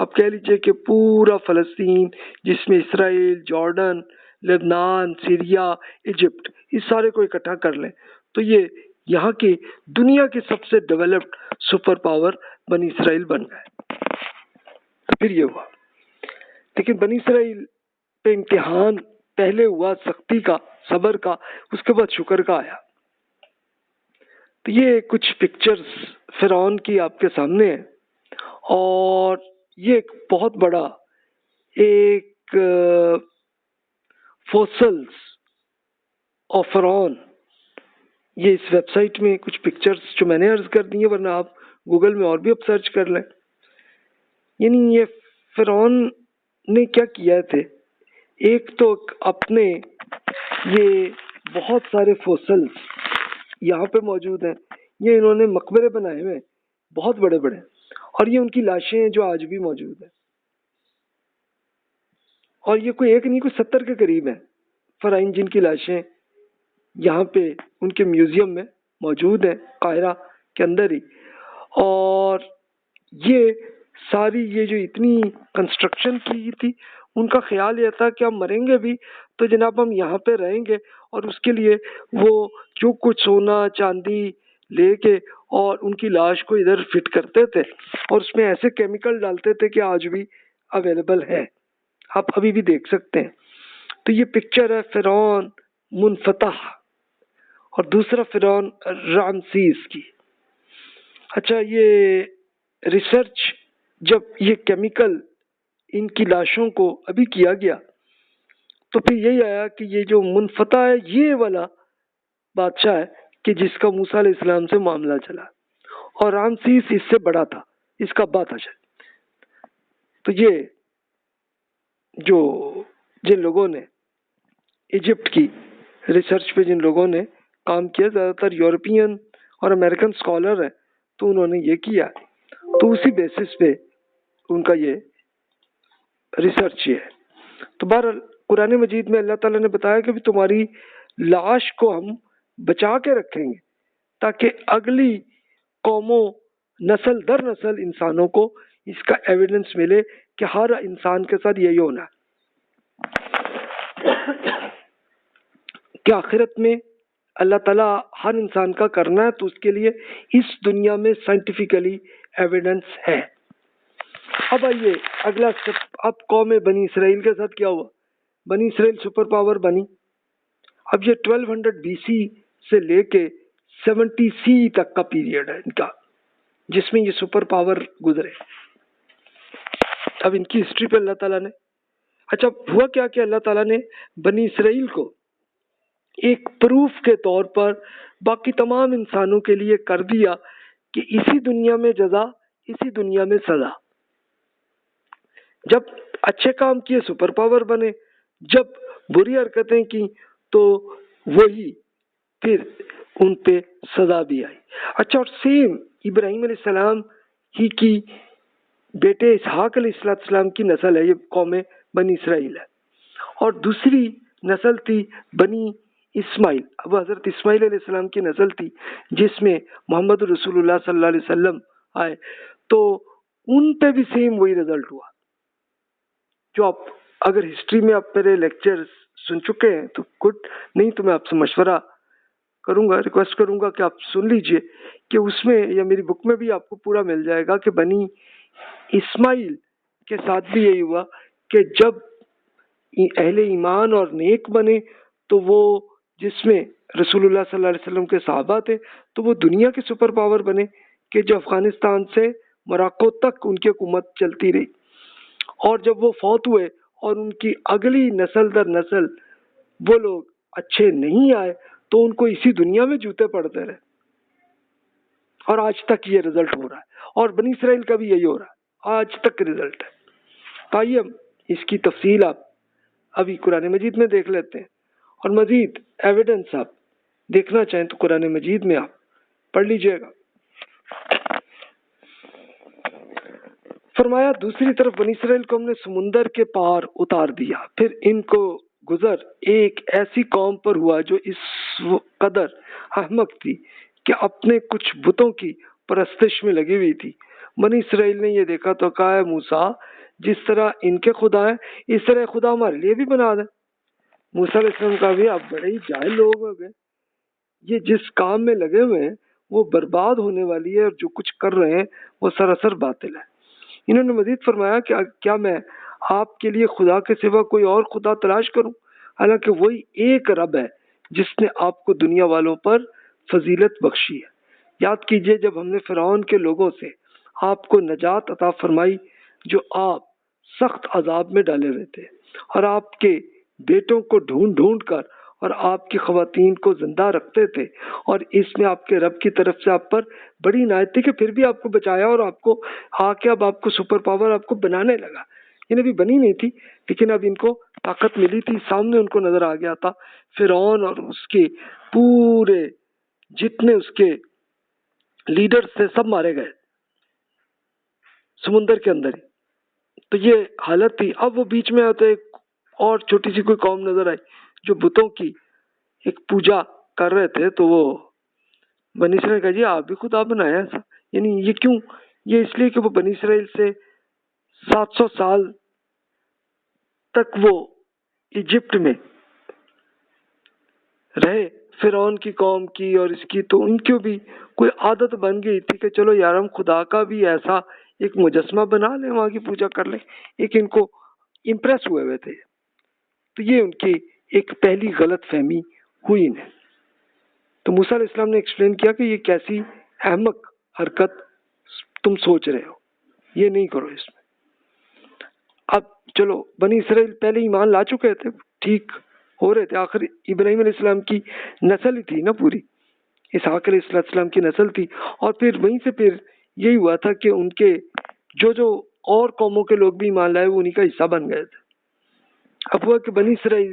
A: آپ کہہ لیجئے کہ پورا فلسطین، جس میں اسرائیل، جارڈن، لبنان، سیریا، ایجپٹ، اس سارے کو اکٹھا کر لیں تو یہ یہاں کی دنیا کی سب سے ڈیولپڈ سپر پاور بنی اسرائیل بن گئے. پھر یہ ہوا، لیکن بنی اسرائیل پہ امتحان پہلے ہوا سختی کا، صبر کا، اس کے بعد شکر کا آیا. تو یہ کچھ پکچرز فرعون کی آپ کے سامنے ہیں، اور یہ ایک بہت بڑا ایک فوسلز آف فرعون، یہ اس ویب سائٹ میں کچھ پکچرز جو میں نے عرض کر دی ہیں، ورنہ آپ گوگل میں اور بھی اب سرچ کر لیں. یعنی یہ فرعون نے کیا کیا تھے، ایک تو اپنے یہ بہت سارے فوسلز یہاں پہ موجود ہیں، یہ انہوں نے مقبرے بنائے ہوئے بہت بڑے بڑے، اور یہ ان کی لاشیں ہیں جو آج بھی موجود ہیں، اور یہ کوئی ایک نہیں، کوئی 70 کے قریب ہیں فرعون جن کی لاشیں یہاں پہ ان کے میوزیم میں موجود ہیں قاہرہ کے اندر ہی. اور یہ ساری یہ جو اتنی کنسٹرکشن کی تھی ان کا خیال یہ تھا کہ ہم مریں گے بھی تو جناب ہم یہاں پہ رہیں گے، اور اس کے لیے وہ جو کچھ سونا چاندی لے کے اور ان کی لاش کو ادھر فٹ کرتے تھے اور اس میں ایسے کیمیکل ڈالتے تھے کہ آج بھی اویلیبل ہے. آپ ابھی بھی دیکھ سکتے ہیں. تو یہ پکچر ہے فرعون منفتح اور دوسرا فرعون رامسیس کی. اچھا، یہ ریسرچ جب یہ کیمیکل ان کی لاشوں کو ابھی کیا گیا تو پھر یہی آیا کہ یہ جو منفتح ہے یہ والا بادشاہ ہے کہ جس کا موسیٰ علیہ السلام سے معاملہ چلا، اور رامسیس اس سے بڑا تھا، اس کا ابا تھا شاید. تو یہ جو جن لوگوں نے ایجپٹ کی ریسرچ پہ جن لوگوں نے کام کیا، زیادہ تر یورپین اور امریکن اسکالر ہیں، تو انہوں نے یہ کیا، تو اسی بیسس پہ ان کا یہ ریسرچ یہ ہے. تو بہرحال قرآن مجید میں اللہ تعالیٰ نے بتایا کہ بھی تمہاری لاش کو ہم بچا کے رکھیں گے تاکہ اگلی قوموں، نسل در نسل انسانوں کو اس کا ایویڈنس ملے کہ ہر انسان کے ساتھ یہی ہونا ہے کہ آخرت میں اللہ تعالیٰ ہر انسان کا کرنا ہے، تو اس کے لیے اس دنیا میں سائنٹیفکلی ایویڈنس ہے. اب آئیے اگلا اسٹیپ. اب قوم بنی اسرائیل کے ساتھ کیا ہوا؟ بنی اسرائیل سپر پاور بنی. اب یہ 1200 BC سے لے کے 70 CE تک کا پیریڈ ہے ان کا، جس میں یہ سپر پاور گزرے. اب ان کی ہسٹری پہ اللہ تعالیٰ نے اچھا ہوا کیا کہ اللہ تعالیٰ نے بنی اسرائیل کو ایک پروف کے طور پر باقی تمام انسانوں کے لیے کر دیا کہ اسی دنیا میں جزا، اسی دنیا میں سزا. جب اچھے کام کیے سپر پاور بنے، جب بری حرکتیں کی تو وہی پھر ان پہ سزا بھی آئی. اچھا، اور سیم ابراہیم علیہ السلام ہی کی بیٹے اسحاق علیہ السلام کی نسل ہے یہ قوم بنی اسرائیل ہے، اور دوسری نسل تھی بنی اسماعیل. اب حضرت اسماعیل علیہ السلام کی نسل تھی جس میں محمد رسول اللہ صلی اللہ علیہ وسلم آئے. تو ان پہ بھی سیم وہی رزلٹ ہوا. جو آپ اگر ہسٹری میں آپ میرے لیکچر سن چکے ہیں تو گڈ، نہیں تو میں آپ سے مشورہ کروں گا، ریکویسٹ کروں گا کہ آپ سن لیجئے کہ اس میں یا میری بک میں بھی آپ کو پورا مل جائے گا کہ بنی اسماعیل کے ساتھ بھی یہی ہوا کہ جب اہل ایمان اور نیک بنے تو وہ جس میں رسول اللہ صلی اللہ علیہ وسلم کے صحابہ تھے تو وہ دنیا کے سپر پاور بنے کہ جو افغانستان سے موراکو تک ان کی حکومت چلتی رہی. اور جب وہ فوت ہوئے اور ان کی اگلی نسل در نسل وہ لوگ اچھے نہیں آئے تو ان کو اسی دنیا میں جوتے پڑتے رہے، اور آج تک یہ رزلٹ ہو رہا ہے. اور بنی اسرائیل کا بھی یہی ہو رہا ہے، آج تک رزلٹ ہے. تو آئیے ہم اس کی تفصیل آپ ابھی قرآن مجید میں دیکھ لیتے ہیں، اور مزید ایویڈنس آپ دیکھنا چاہیں تو قرآن مجید میں آپ پڑھ لیجئے گا. فرمایا دوسری طرف بنی اسرائیل کو ہم نے سمندر کے پار اتار دیا، پھر ان کو گزر ایک ایسی قوم پر ہوا جو اس قدر احمق تھی کہ اپنے کچھ بتوں کی پرستش میں لگی ہوئی تھی. بنی اسرائیل نے یہ دیکھا تو کہا ہے موسیٰ جس طرح ان کے خدا ہیں اس طرح خدا ہمارے لیے بھی بنا دیں. موسیٰ علیہ السلام کا بھی آپ بڑے ہی جاہل لوگ ہو گئے، یہ جس کام میں لگے ہوئے ہیں وہ برباد ہونے والی ہے، اور جو کچھ کر رہے ہیں وہ سراسر باطل ہے. انہوں نے مزید فرمایا کہ کیا میں آپ کے لیے خدا کے سوا کوئی اور خدا تلاش کروں، حالانکہ وہی ایک رب ہے جس نے آپ کو دنیا والوں پر فضیلت بخشی ہے. یاد کیجئے جب ہم نے فرعون کے لوگوں سے آپ کو نجات عطا فرمائی جو آپ سخت عذاب میں ڈالے ہوئے تھے، اور آپ کے بیٹوں کو ڈھونڈ ڈھونڈ کر اور آپ کی خواتین کو زندہ رکھتے تھے، اور اس میں آپ کے رب کی طرف سے آپ پر بڑی عنایت تھی کہ پھر بھی آپ کو بچایا اور آپ کو اب آپ کو سپر پاور آپ کو بنانے لگا. انہیں بھی بنی نہیں تھی لیکن اب ان کو طاقت ملی تھی. سامنے ان کو نظر آ گیا تھا فرعون اور اس کے پورے جتنے اس کے لیڈرز تھے سب مارے گئے سمندر کے اندر ہی. تو یہ حالت تھی. اب وہ بیچ میں آتے ایک اور چھوٹی سی کوئی قوم نظر آئی جو بتوں کی ایک پوجا کر رہے تھے. تو وہ بنی اسرائیل نے کہا جی آپ بھی خدا بنایا ایسا، یعنی یہ کیوں؟ یہ اس لیے کہ وہ بنی اسرائیل سے 700 سال تک وہ ایجپٹ میں رہے فرعون کی قوم کی اور اس کی، تو ان کی بھی کوئی عادت بن گئی تھی کہ چلو یار ہم خدا کا بھی ایسا ایک مجسمہ بنا لیں، وہاں کی پوجا کر لیں. ایک ان کو امپریس ہوئے ہوئے تھے. تو یہ ان کی ایک پہلی غلط فہمی ہوئی انہیں. تو موسیٰ علیہ السلام نے ایکسپلین کیا کہ یہ کیسی احمق حرکت تم سوچ رہے ہو، یہ نہیں کرو اس میں. اب چلو بنی اسرائیل پہلے ایمان لا چکے تھے، ٹھیک ہو رہے تھے، آخر ابراہیم علیہ السلام کی نسل ہی تھی نا پوری، اسحاق علیہ السلام کی نسل تھی. اور پھر وہیں سے پھر یہی ہوا تھا کہ ان کے جو اور قوموں کے لوگ بھی ایمان لائے وہ انہیں کا حصہ بن گئے تھے. اب ہوا کہ بنی اسرائیل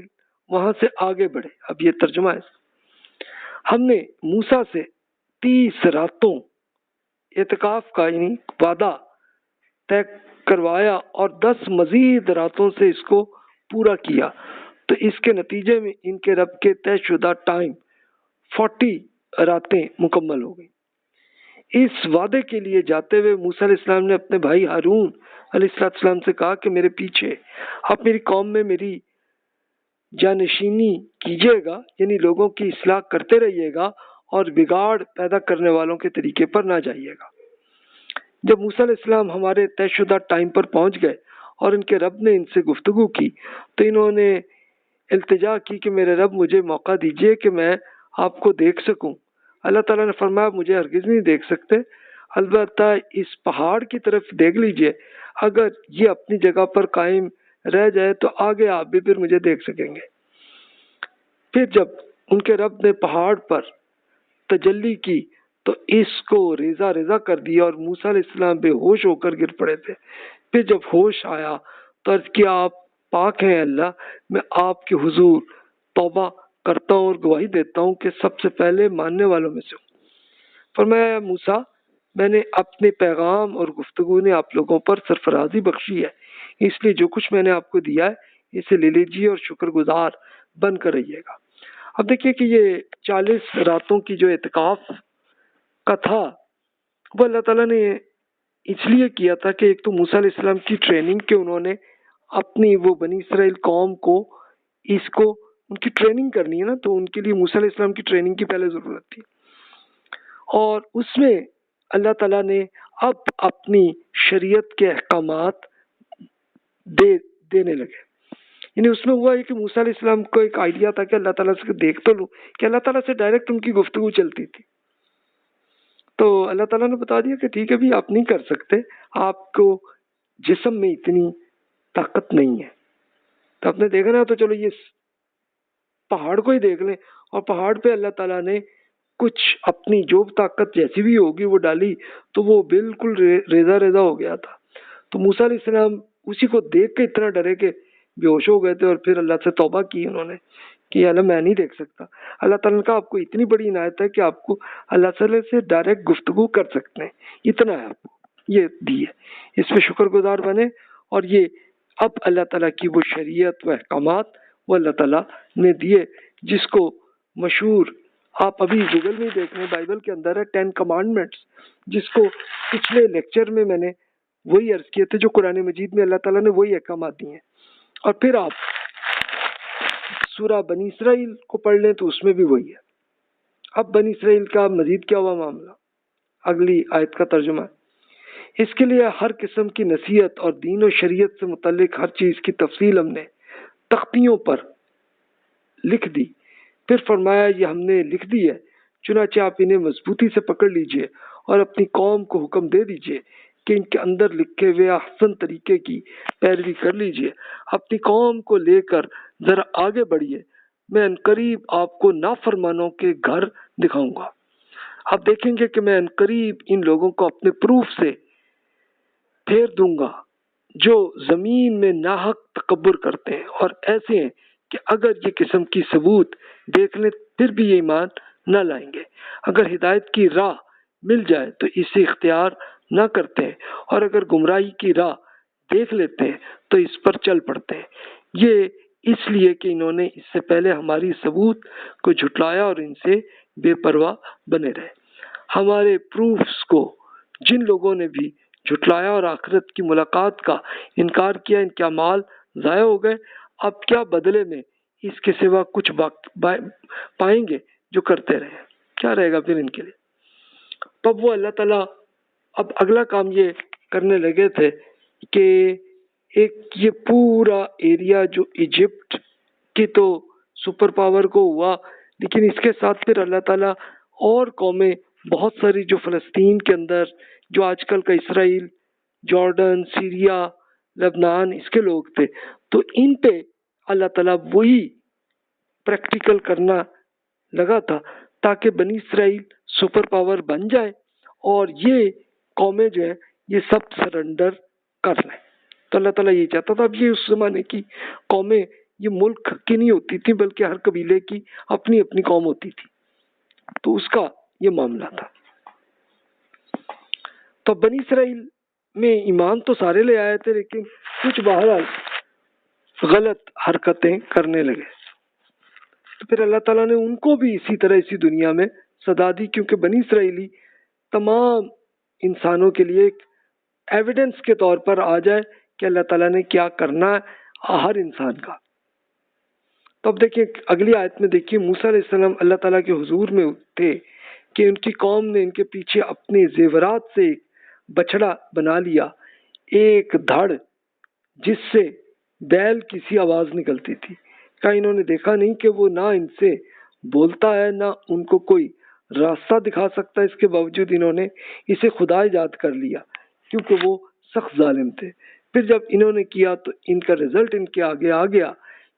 A: وہاں سے آگے بڑھے. اب یہ ترجمہ ہے، ہم نے موسیٰ سے 30 راتوں اعتکاف کا یعنی وعدہ طے کروایا اور 10 مزید راتوں سے اس کو پورا کیا. تو اس کے نتیجے میں ان کے رب کے طے شدہ ٹائم 40 راتیں مکمل ہو گئی. اس وعدے کے لیے جاتے ہوئے موسیٰ علیہ السلام نے اپنے بھائی ہارون علیہ السلام سے کہا کہ میرے پیچھے آپ میری قوم میں میری جانشینی کیجیے گا، یعنی لوگوں کی اصلاح کرتے رہیے گا اور بگاڑ پیدا کرنے والوں کے طریقے پر نہ جائیے گا. جب موسیٰ علیہ السلام ہمارے طے شدہ ٹائم پر پہنچ گئے اور ان کے رب نے ان سے گفتگو کی تو انہوں نے التجا کی کہ میرے رب مجھے موقع دیجیے کہ میں آپ کو دیکھ سکوں. اللہ تعالیٰ نے فرمایا مجھے ہرگز نہیں دیکھ سکتے، البتہ اس پہاڑ کی طرف دیکھ لیجئے، اگر یہ اپنی جگہ پر قائم رہ جائے تو آگے آپ بھی پھر مجھے دیکھ سکیں گے. پھر جب ان کے رب نے پہاڑ پر تجلی کی تو اس کو ریزہ ریزہ کر دیا اور موسیٰ علیہ السلام بے ہوش ہو کر گر پڑے تھے. پھر جب ہوش آیا تو عرض کیا آپ پاک ہیں اللہ، میں آپ کے حضور توبہ کرتا ہوں اور گواہی دیتا ہوں کہ سب سے پہلے ماننے والوں میں سے ہوں. فرمایا موسیٰ میں نے اپنے پیغام اور گفتگو نے آپ لوگوں پر سرفرازی بخشی ہے، اس لیے جو کچھ میں نے آپ کو دیا ہے اسے لے لیجیے اور شکر گزار بن کر رہیے گا. اب دیکھیے کہ یہ 40 راتوں کی جو اعتکاف کا تھا وہ اللہ تعالیٰ نے اس لیے کیا تھا کہ ایک تو موسیٰ علیہ السلام کی ٹریننگ کہ انہوں نے اپنی وہ بنی اسرائیل قوم کو اس کو ان کی ٹریننگ کرنی ہے نا، تو ان کے لیے موسیٰ علیہ السلام کی ٹریننگ کی پہلے ضرورت تھی. اور اس میں اللہ تعالیٰ نے اب اپنی شریعت کے احکامات دینے لگے. یعنی اس میں ہوا ہے کہ موسیٰ علیہ السلام کو ایک آئیڈیا تھا کہ اللہ تعالیٰ سے دیکھ تو لوں، کہ اللہ تعالیٰ سے ڈائریکٹ ان کی گفتگو چلتی تھی. تو اللہ تعالیٰ نے بتا دیا کہ ٹھیک ہے بھی آپ نہیں کر سکتے، آپ کو جسم میں اتنی طاقت نہیں ہے. تو آپ نے دیکھنا ہے تو چلو یہ پہاڑ کو ہی دیکھ لیں، اور پہاڑ پہ اللہ تعالیٰ نے کچھ اپنی جو طاقت جیسی بھی ہوگی وہ ڈالی تو وہ بالکل ریزہ ریزہ ہو گیا تھا. تو موسیٰ علیہ السلام اسی کو دیکھ کے اتنا ڈرے کہ بے ہوش ہو گئے تھے، اور پھر اللہ سے توبہ کی انہوں نے کہ اللہ میں نہیں دیکھ سکتا. اللہ تعالیٰ نے کہا آپ کو اتنی بڑی عنایت ہے کہ آپ کو اللہ تعالیٰ سے ڈائریکٹ گفتگو کر سکتے ہیں، اتنا ہے آپ کو یہ دی ہے، اس پہ شکر گزار بنے. اور یہ اب اللہ تعالیٰ کی وہ شریعت و احکامات وہ اللہ تعالیٰ نے دیے جس کو مشہور آپ ابھی گوگل میں دیکھ رہے ہیں، بائبل کے اندر ہے 10 کمانڈمنٹس، جس کو پچھلے لیکچر میں نے وہی عرض کیے تھے جو قرآن مجید میں اللہ تعالیٰ نے وہی احکامات دیے ہیں. اور پھر آپ سورہ بنی اسرائیل کو پڑھ لیں تو اس میں بھی وہی ہے. اب بنی اسرائیل کا مزید کیا ہوا معاملہ، اگلی آیت کا ترجمہ ہے. اس کے لیے ہر قسم کی نصیحت اور دین و شریعت سے متعلق ہر چیز کی تفصیل ہم نے تختیوں پر لکھ دی. پھر فرمایا یہ ہم نے لکھ دی ہے، چنانچہ آپ انہیں مضبوطی سے پکڑ لیجئے اور اپنی قوم کو حکم دے دیجئے کہ ان کے اندر لکھے ہوئے احسن طریقے کی پیروی کر لیجئے. اپنی قوم کو لے کر ذرا آگے بڑھیے، میں عنقریب آپ کو نافرمانوں کے گھر دکھاؤں گا. آپ دیکھیں گے کہ میں عنقریب ان لوگوں کو اپنے پروف سے پھیر دوں گا جو زمین میں ناحق تکبر کرتے ہیں اور ایسے ہیں کہ اگر یہ قسم کی ثبوت دیکھ لیں پھر بھی یہ ایمان نہ لائیں گے. اگر ہدایت کی راہ مل جائے تو اسے اختیار نہ کرتے ہیں، اور اگر گمراہی کی راہ دیکھ لیتے ہیں تو اس پر چل پڑتے ہیں. یہ اس لیے کہ انہوں نے اس سے پہلے ہماری ثبوت کو جھٹلایا اور ان سے بے پرواہ بنے رہے. ہمارے پروفز کو جن لوگوں نے بھی جھٹلایا اور آخرت کی ملاقات کا انکار کیا، ان کے اعمال ضائع ہو گئے. اب کیا بدلے میں اس کے سوا کچھ پائیں گے جو کرتے رہے؟ کیا رہے گا پھر ان کے لیے؟ تب وہ اللہ تعالیٰ اب اگلا کام یہ کرنے لگے تھے کہ ایک یہ پورا ایریا جو ایجپٹ کی تو سپر پاور کو ہوا، لیکن اس کے ساتھ پھر اللہ تعالیٰ اور قومیں بہت ساری جو فلسطین کے اندر، جو آج کل کا اسرائیل، جارڈن، سیریا، لبنان، اس کے لوگ تھے، تو ان پہ اللہ تعالیٰ وہی پریکٹیکل کرنا لگا تھا تاکہ بنی اسرائیل سپر پاور بن جائے اور یہ قومیں جو ہے یہ سب سرنڈر کر لیں۔ تو اللہ تعالیٰ یہ چاہتا تھا۔ اب یہ اس زمانے کی قومیں یہ ملک کی نہیں ہوتی تھی، بلکہ ہر قبیلے کی اپنی اپنی قوم ہوتی تھی، تو اس کا یہ معاملہ تھا۔ تو بنی اسرائیل میں ایمان تو سارے لے آئے تھے، لیکن کچھ بہرحال غلط حرکتیں کرنے لگے، تو پھر اللہ تعالیٰ نے ان کو بھی اسی طرح اسی دنیا میں سزا دی، کیونکہ بنی اسرائیلی تمام انسانوں کے لیے ایک ایویڈنس کے طور پر آ جائے کہ اللہ تعالیٰ نے کیا کرنا ہے ہر انسان کا۔ تو اب دیکھیں اگلی آیت میں، دیکھیے موسیٰ علیہ السلام اللہ تعالیٰ کے حضور میں تھے کہ ان کی قوم نے ان کے پیچھے اپنے زیورات سے ایک بچڑا بنا لیا، ایک دھڑ جس سے بیل کی سی آواز نکلتی تھی۔ کہا انہوں نے دیکھا نہیں کہ وہ نہ ان سے بولتا ہے نہ ان کو کوئی راستہ دکھا سکتا، اس کے باوجود انہوں نے اسے خدا ایجاد کر لیا کیونکہ وہ سخت ظالم تھے۔ پھر جب انہوں نے کیا تو ان کا رزلٹ ان کے آگے آ گیا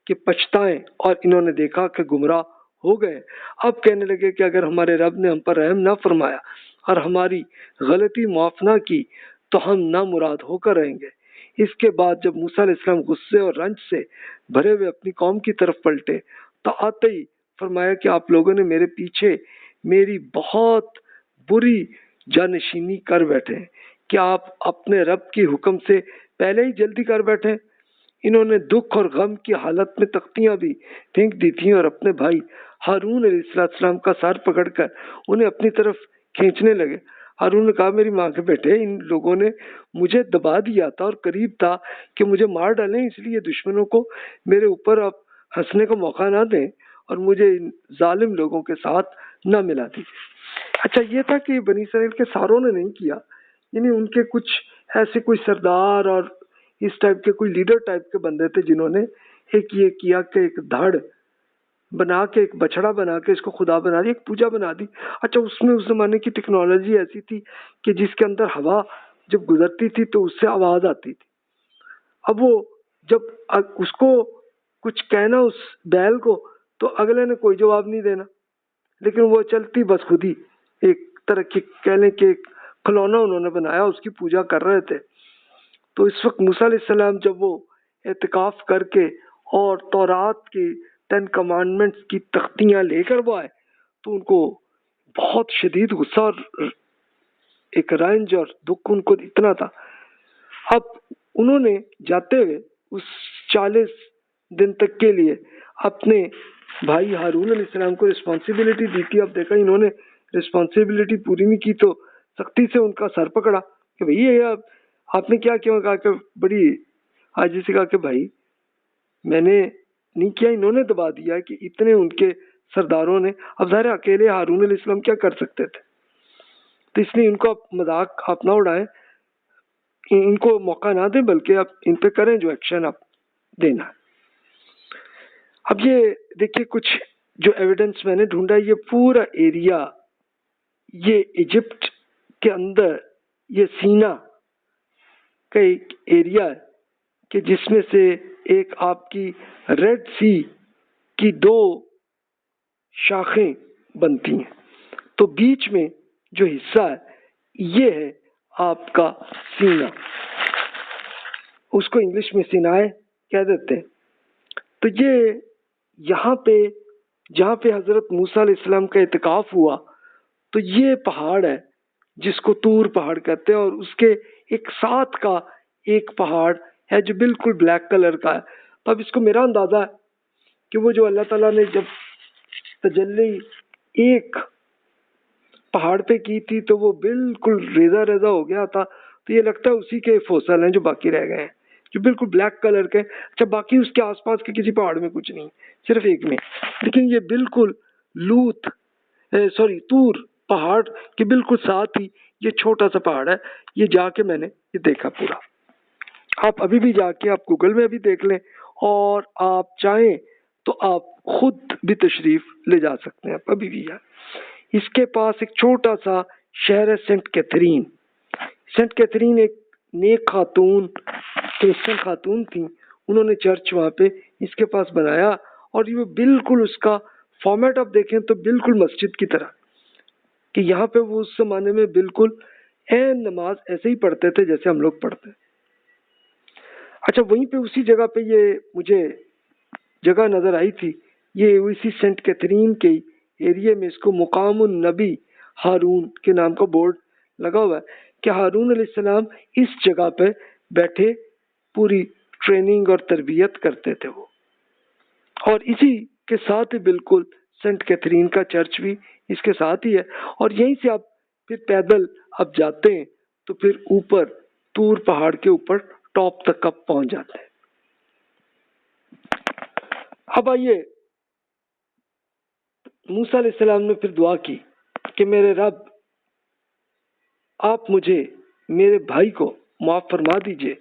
A: کہ پچھتائیں، اور انہوں نے دیکھا کہ گمراہ ہو گئے۔ اب کہنے لگے کہ اگر ہمارے رب نے ہم پر رحم نہ فرمایا اور ہماری غلطی معاف نہ کی تو ہم نامراد ہو کر رہیں گے۔ اس کے بعد جب موسیٰ علیہ السلام غصے اور رنج سے بھرے ہوئے اپنی قوم کی طرف پلٹے تو آتے ہی فرمایا کہ آپ لوگوں نے میرے پیچھے میری بہت بری جانشینی کر بیٹھے ہیں، کیا آپ اپنے رب کی حکم سے پہلے ہی جلدی کر بیٹھے؟ انہوں نے دکھ اور غم کی حالت میں تختیاں بھی پھینک دی تھیں اور اپنے بھائی ہارون علیہ السلام کا سر پکڑ کر انہیں اپنی طرف کھینچنے لگے۔ ہارون نے کہا میری ماں کے بیٹے، ان لوگوں نے مجھے دبا دیا تھا اور قریب تھا کہ مجھے مار ڈالیں، اس لیے دشمنوں کو میرے اوپر اب ہنسنے کا موقع نہ دیں اور مجھے ان ظالم لوگوں کے ساتھ نہ ملا دیجیے۔ اچھا یہ تھا کہ بنی اسرائیل کے ساروں نے نہیں کیا، یعنی ان کے کچھ ایسے کوئی سردار اور اس ٹائپ کے کوئی لیڈر ٹائپ کے بندے تھے جنہوں نے ایک یہ کیا کہ ایک دھڑ بنا کے، ایک بچڑا بنا کے اس کو خدا بنا دی، ایک پوجا بنا دی۔ اچھا اس میں اس زمانے کی ٹیکنالوجی ایسی تھی کہ جس کے اندر ہوا جب گزرتی تھی تو اس سے آواز آتی تھی۔ اب وہ جب اس کو کچھ کہنا اس بیل کو تو اگلے نے کوئی جواب نہیں دینا، لیکن وہ چلتی بس خود ہی ایک طرح کی کہہ لیں کہ ایک کھلونا انہوں نے بنایا، اس کی پوجا کر رہے تھے۔ تو اس وقت موسیٰ علیہ السلام جب وہ اعتکاف کر کے اور تورات کی 10 کمانڈمنٹس کی تختیاں لے کر وہ آئے تو ان کو بہت شدید غصہ اور ایک رنج اور دکھ ان کو اتنا تھا۔ اب انہوں نے جاتے ہوئے اس 40 دن تک کے لیے اپنے بھائی ہارون علیہ السلام کو رسپانسبلٹی دی تھی۔ اب دیکھا انہوں نے رسپانسبلٹی پوری نہیں کی تو سختی سے ان کا سر پکڑا کہ بھئی یہ آپ نے کیا کیوں؟ کہا کہ بڑی عاجزی سے کہا کہ بھائی میں نے نہیں کیا، انہوں نے دبا دیا کہ اتنے ان کے سرداروں نے۔ اب ظاہر اکیلے ہارون علیہ السلام کیا کر سکتے تھے، تو اس لیے ان کو مذاق آپ نہ اڑائیں، ان کو موقع نہ دیں، بلکہ آپ ان پہ کریں جو ایکشن آپ دینا ہے۔ اب یہ دیکھیے کچھ جو ایویڈنس میں نے ڈھونڈا، یہ پورا ایریا یہ ایجپٹ کے اندر یہ سینا کا ایک ایریا ہے کہ جس میں سے ایک آپ کی ریڈ سی کی 2 شاخیں بنتی ہیں، تو بیچ میں جو حصہ ہے یہ ہے آپ کا سینا، اس کو انگلش میں سینائے کہہ دیتے ہیں۔ تو یہ یہاں پہ جہاں پہ حضرت موسیٰ علیہ السلام کا اعتکاف ہوا تو یہ پہاڑ ہے جس کو طور پہاڑ کہتے ہیں، اور اس کے ایک ساتھ کا ایک پہاڑ ہے جو بالکل بلیک کلر کا ہے۔ تو اب اس کو میرا اندازہ ہے کہ وہ جو اللہ تعالیٰ نے جب تجلی ایک پہاڑ پہ کی تھی تو وہ بالکل ریزہ ریزہ ہو گیا تھا، تو یہ لگتا ہے اسی کے فوسل ہیں جو باقی رہ گئے ہیں، جو بالکل بلیک کلر کے۔ اچھا باقی اس کے آس پاس کے کسی پہاڑ میں کچھ نہیں، صرف ایک میں، لیکن یہ بالکل طور پہاڑ کے بالکل ساتھ ہی یہ چھوٹا سا پہاڑ ہے۔ یہ جا کے میں نے یہ دیکھا پورا۔ آپ ابھی بھی جا کے آپ گوگل میں بھی دیکھ لیں، اور آپ چاہیں تو آپ خود بھی تشریف لے جا سکتے ہیں، آپ ابھی بھی جائیں۔ اس کے پاس ایک چھوٹا سا شہر ہے سینٹ کیتھرین۔ سینٹ کیتھرین ایک نیک خاتون، کرسچن خاتون تھیں، انہوں نے چرچ وہاں پہ اس کے پاس بنایا، اور یہ بالکل اس کا فارمیٹ آپ دیکھیں تو بالکل مسجد کی طرح، کہ یہاں پہ وہ اس زمانے میں بالکل عین نماز ایسے ہی پڑھتے تھے جیسے ہم لوگ پڑھتے ہیں۔ اچھا، وہیں پہ اسی جگہ پہ یہ مجھے جگہ نظر آئی تھی، یہ اسی سینٹ کیتھرین کے ایریے میں اس کو مقام النبی ہارون کے نام کا بورڈ لگا ہوا ہے کہ ہارون علیہ السلام اس جگہ پہ بیٹھے پوری ٹریننگ اور تربیت کرتے تھے وہ، اور اسی کے ساتھ ہی بالکل سینٹ کیتھرین کا چرچ بھی اس کے ساتھ ہی ہے، اور یہیں سے آپ پھر پیدل اب جاتے ہیں تو پھر اوپر طور پہاڑ کے اوپر ٹاپ تک اب پہنچ جاتے ہیں۔ اب آئیے، موسیٰ علیہ السلام نے پھر دعا کی کہ میرے رب، آپ مجھے میرے بھائی کو معاف فرما دیجئے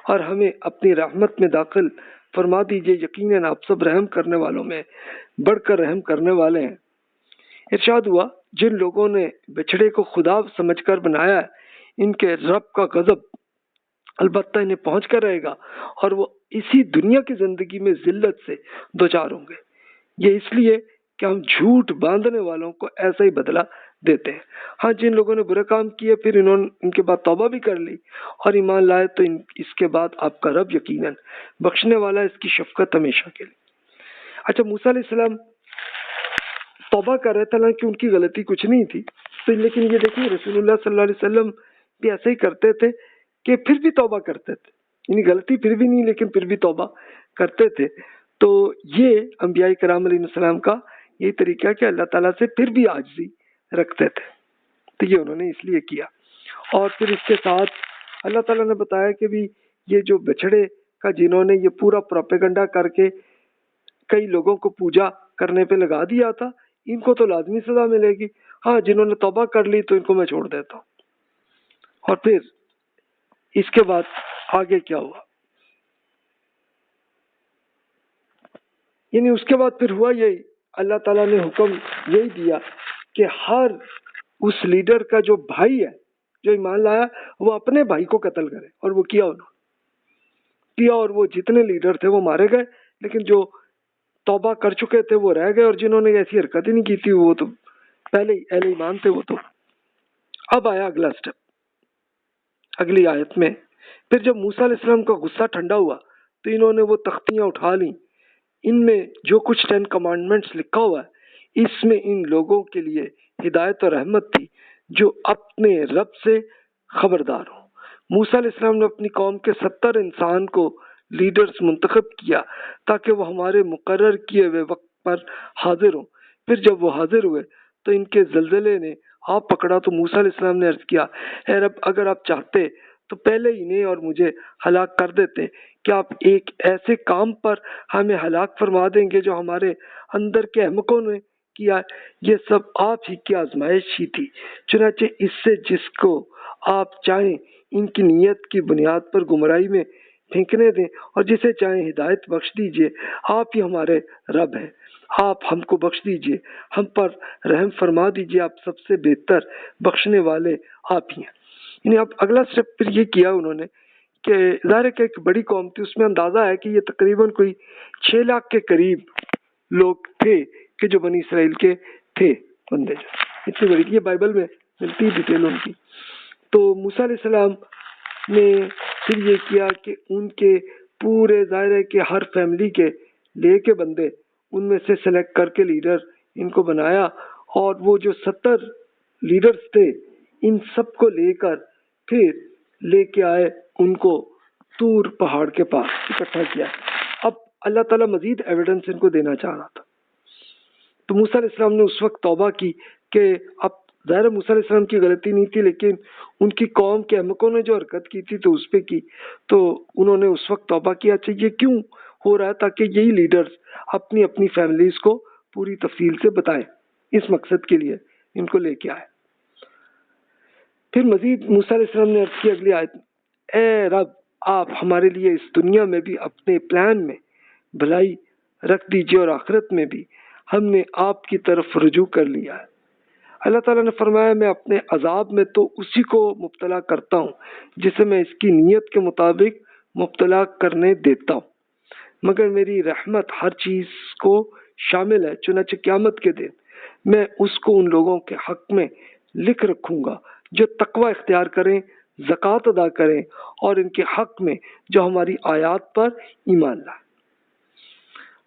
A: اور ہمیں اپنی رحمت میں داخل فرما دیجئے، یقیناً آپ سب رحم کرنے والوں میں بڑھ کر رحم کرنے والے ہیں۔ ارشاد ہوا، جن لوگوں نے بچڑے کو خدا سمجھ کر بنایا ہے، ان کے رب کا غضب البتہ انہیں پہنچ کر رہے گا، اور وہ اسی دنیا کی زندگی میں ذلت سے دوچار ہوں گے۔ یہ اس لیے کہ ہم جھوٹ باندھنے والوں کو ایسا ہی بدلہ دیتے ہیں۔ ہاں، جن لوگوں نے برے کام کیے پھر انہوں نے ان کے بعد توبہ بھی کر لی اور ایمان لائے تو اس کے بعد آپ کا رب یقیناً بخشنے والا ہے، اس کی شفقت ہمیشہ کے لیے۔ اچھا، موسیٰ علیہ السلام توبہ کر رہے تھے، حالانکہ ان کی غلطی کچھ نہیں تھی، لیکن یہ دیکھیں رسول اللہ صلی اللہ علیہ وسلم بھی ایسے ہی کرتے تھے کہ پھر بھی توبہ کرتے تھے، یعنی غلطی پھر بھی نہیں لیکن پھر بھی توبہ کرتے تھے۔ تو یہ انبیاء کرام علیہ السلام کا یہی طریقہ ہے کہ اللہ تعالیٰ سے پھر بھی عاجزی رکھتے تھے، تو یہ انہوں نے اس لیے کیا۔ اور پھر اس کے ساتھ اللہ تعالیٰ نے بتایا کہ بھی یہ جو بچھڑے کا جنہوں نے یہ پورا پروپیگنڈا کر کے کئی لوگوں کو پوجا کرنے پہ لگا دیا تھا، ان کو تو لازمی سزا ملے گی، ہاں جنہوں نے توبہ کر لی تو ان کو میں چھوڑ دیتا ہوں۔ اور پھر اس کے بعد آگے کیا ہوا، یعنی اس کے بعد پھر ہوا یہی، اللہ تعالیٰ نے حکم یہی دیا کہ ہر اس لیڈر کا جو بھائی ہے جو ایمان لایا وہ اپنے بھائی کو قتل کرے، اور وہ کیا انہوں نے کیا، اور وہ جتنے لیڈر تھے وہ مارے گئے، لیکن جو توبہ کر چکے تھے وہ رہ گئے، اور جنہوں نے ایسی حرکت ہی نہیں کی تھی وہ تو پہلے ہی اہل ایمان تھے وہ تو۔ اب آیا اگلا سٹیپ، اگلی آیت میں پھر جب موسیٰ علیہ السلام کا غصہ ٹھنڈا ہوا تو انہوں نے وہ تختیاں اٹھا لیں، ان میں جو کچھ 10 کمانڈمنٹس لکھا ہوا ہے اس میں ان لوگوں کے لیے ہدایت اور رحمت تھی جو اپنے رب سے خبردار ہوں۔ موسیٰ علیہ السلام نے اپنی قوم کے 70 انسان کو لیڈرز منتخب کیا تاکہ وہ ہمارے مقرر کیے ہوئے وقت پر حاضر ہوں۔ پھر جب وہ حاضر ہوئے تو ان کے زلزلے نے آپ پکڑا تو موسیٰ علیہ السلام نے عرض کیا، اے رب، اگر آپ چاہتے تو پہلے انہیں اور مجھے ہلاک کر دیتے، کیا آپ ایک ایسے کام پر ہمیں ہلاک فرما دیں گے جو ہمارے اندر کے احمقوں نے کیا؟ یہ سب آپ ہی کی آزمائش ہی تھی، چنانچہ اس سے جس کو آپ چاہیں ان کی نیت کی بنیاد پر گمراہی میں پھینکنے دیں اور جسے چاہیں ہدایت بخش دیجئے۔ آپ ہی ہمارے رب ہیں، آپ ہم کو بخش دیجئے، ہم پر رحم فرما دیجئے، آپ سب سے بہتر بخشنے والے آپ ہی ہیں۔ یعنی اب اگلا سٹیپ پھر یہ کیا انہوں نے کہ ظاہر ہے کہ ایک بڑی قوم تھی، اس میں اندازہ ہے کہ یہ تقریباً کوئی 6 لاکھ کے قریب لوگ تھے کہ جو بنی اسرائیل کے تھے بندے، جو اتنی بڑی، یہ بائبل میں ملتی ڈیٹیل ان کی۔ تو موسیٰ علیہ السلام نے پھر یہ کیا کہ ان کے پورے، ظاہر ہے کہ ہر فیملی کے لے کے بندے ان میں سے سلیکٹ کر کے لیڈر ان کو بنایا، اور وہ جو 70 لیڈرز تھے ان سب کو لے کر پھر لے کے آئے، ان کو طور پہاڑ کے پاس اکٹھا کیا۔ اب اللہ تعالیٰ مزید ایویڈنس ان کو دینا چاہ رہا تھا، تو موسیٰ علیہ السلام نے اس وقت توبہ کی کہ اب ظاہر موسیٰ علیہ السلام کی غلطی نہیں تھی، لیکن ان کی قوم کے احمقوں نے جو حرکت کی تھی تو اس پہ کی، تو انہوں نے اس وقت توبہ کیا۔ اچھا، یہ کیوں ہو رہا ہے؟ تاکہ یہی لیڈرز اپنی اپنی فیملیز کو پوری تفصیل سے بتائیں، اس مقصد کے لیے ان کو لے کے آئے۔ پھر مزید موسیٰ علیہ السلام نے عرض کی اگلی آیت، اے رب، آپ ہمارے لیے اس دنیا میں بھی اپنے پلان میں بھلائی رکھ دیجیے اور آخرت میں بھی ہم نے آپ کی طرف رجوع کر لیا ہے۔ اللہ تعالیٰ نے فرمایا میں اپنے عذاب میں تو اسی کو مبتلا کرتا ہوں جسے میں اس کی نیت کے مطابق مبتلا کرنے دیتا ہوں، مگر میری رحمت ہر چیز کو شامل ہے، چنانچہ قیامت کے دن میں اس کو ان لوگوں کے حق میں لکھ رکھوں گا جو تقوی اختیار کریں، زکوٰۃ ادا کریں، اور ان کے حق میں جو ہماری آیات پر ایمان لائیں۔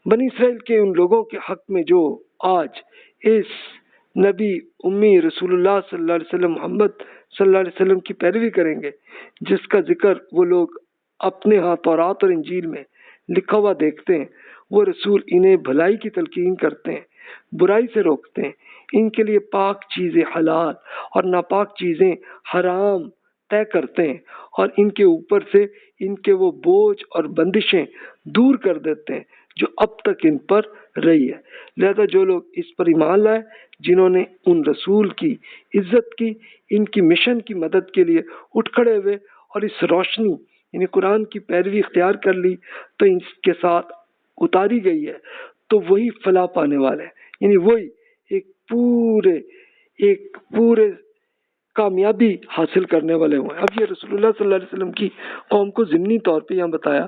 A: بنی اسرائیل کے ان لوگوں کے حق میں جو آج اس نبی امی رسول اللہ صلی اللہ علیہ وسلم محمد صلی اللہ علیہ وسلم کی پیروی کریں گے، جس کا ذکر وہ لوگ اپنے ہاں تورات اور انجیل میں لکھا ہوا دیکھتے ہیں، وہ رسول انہیں بھلائی کی تلقین کرتے ہیں، برائی سے روکتے ہیں، ان کے لیے پاک چیزیں حلال اور ناپاک چیزیں حرام طے کرتے ہیں، اور ان کے اوپر سے ان کے وہ بوجھ اور بندشیں دور کر دیتے ہیں جو اب تک ان پر رہی ہے۔ لہذا جو لوگ اس پر ایمان لائے، جنہوں نے ان رسول کی عزت کی، ان کی مشن کی مدد کے لیے اٹھ کھڑے ہوئے اور اس روشنی یعنی قرآن کی پیروی اختیار کر لی تو اس کے ساتھ اتاری گئی ہے، تو وہی فلاح پانے والے ہیں، یعنی وہی ایک پورے کامیابی حاصل کرنے والے ہوئے۔ اب یہ رسول اللہ صلی اللہ علیہ وسلم کی قوم کو ضمنی طور پہ یہاں بتایا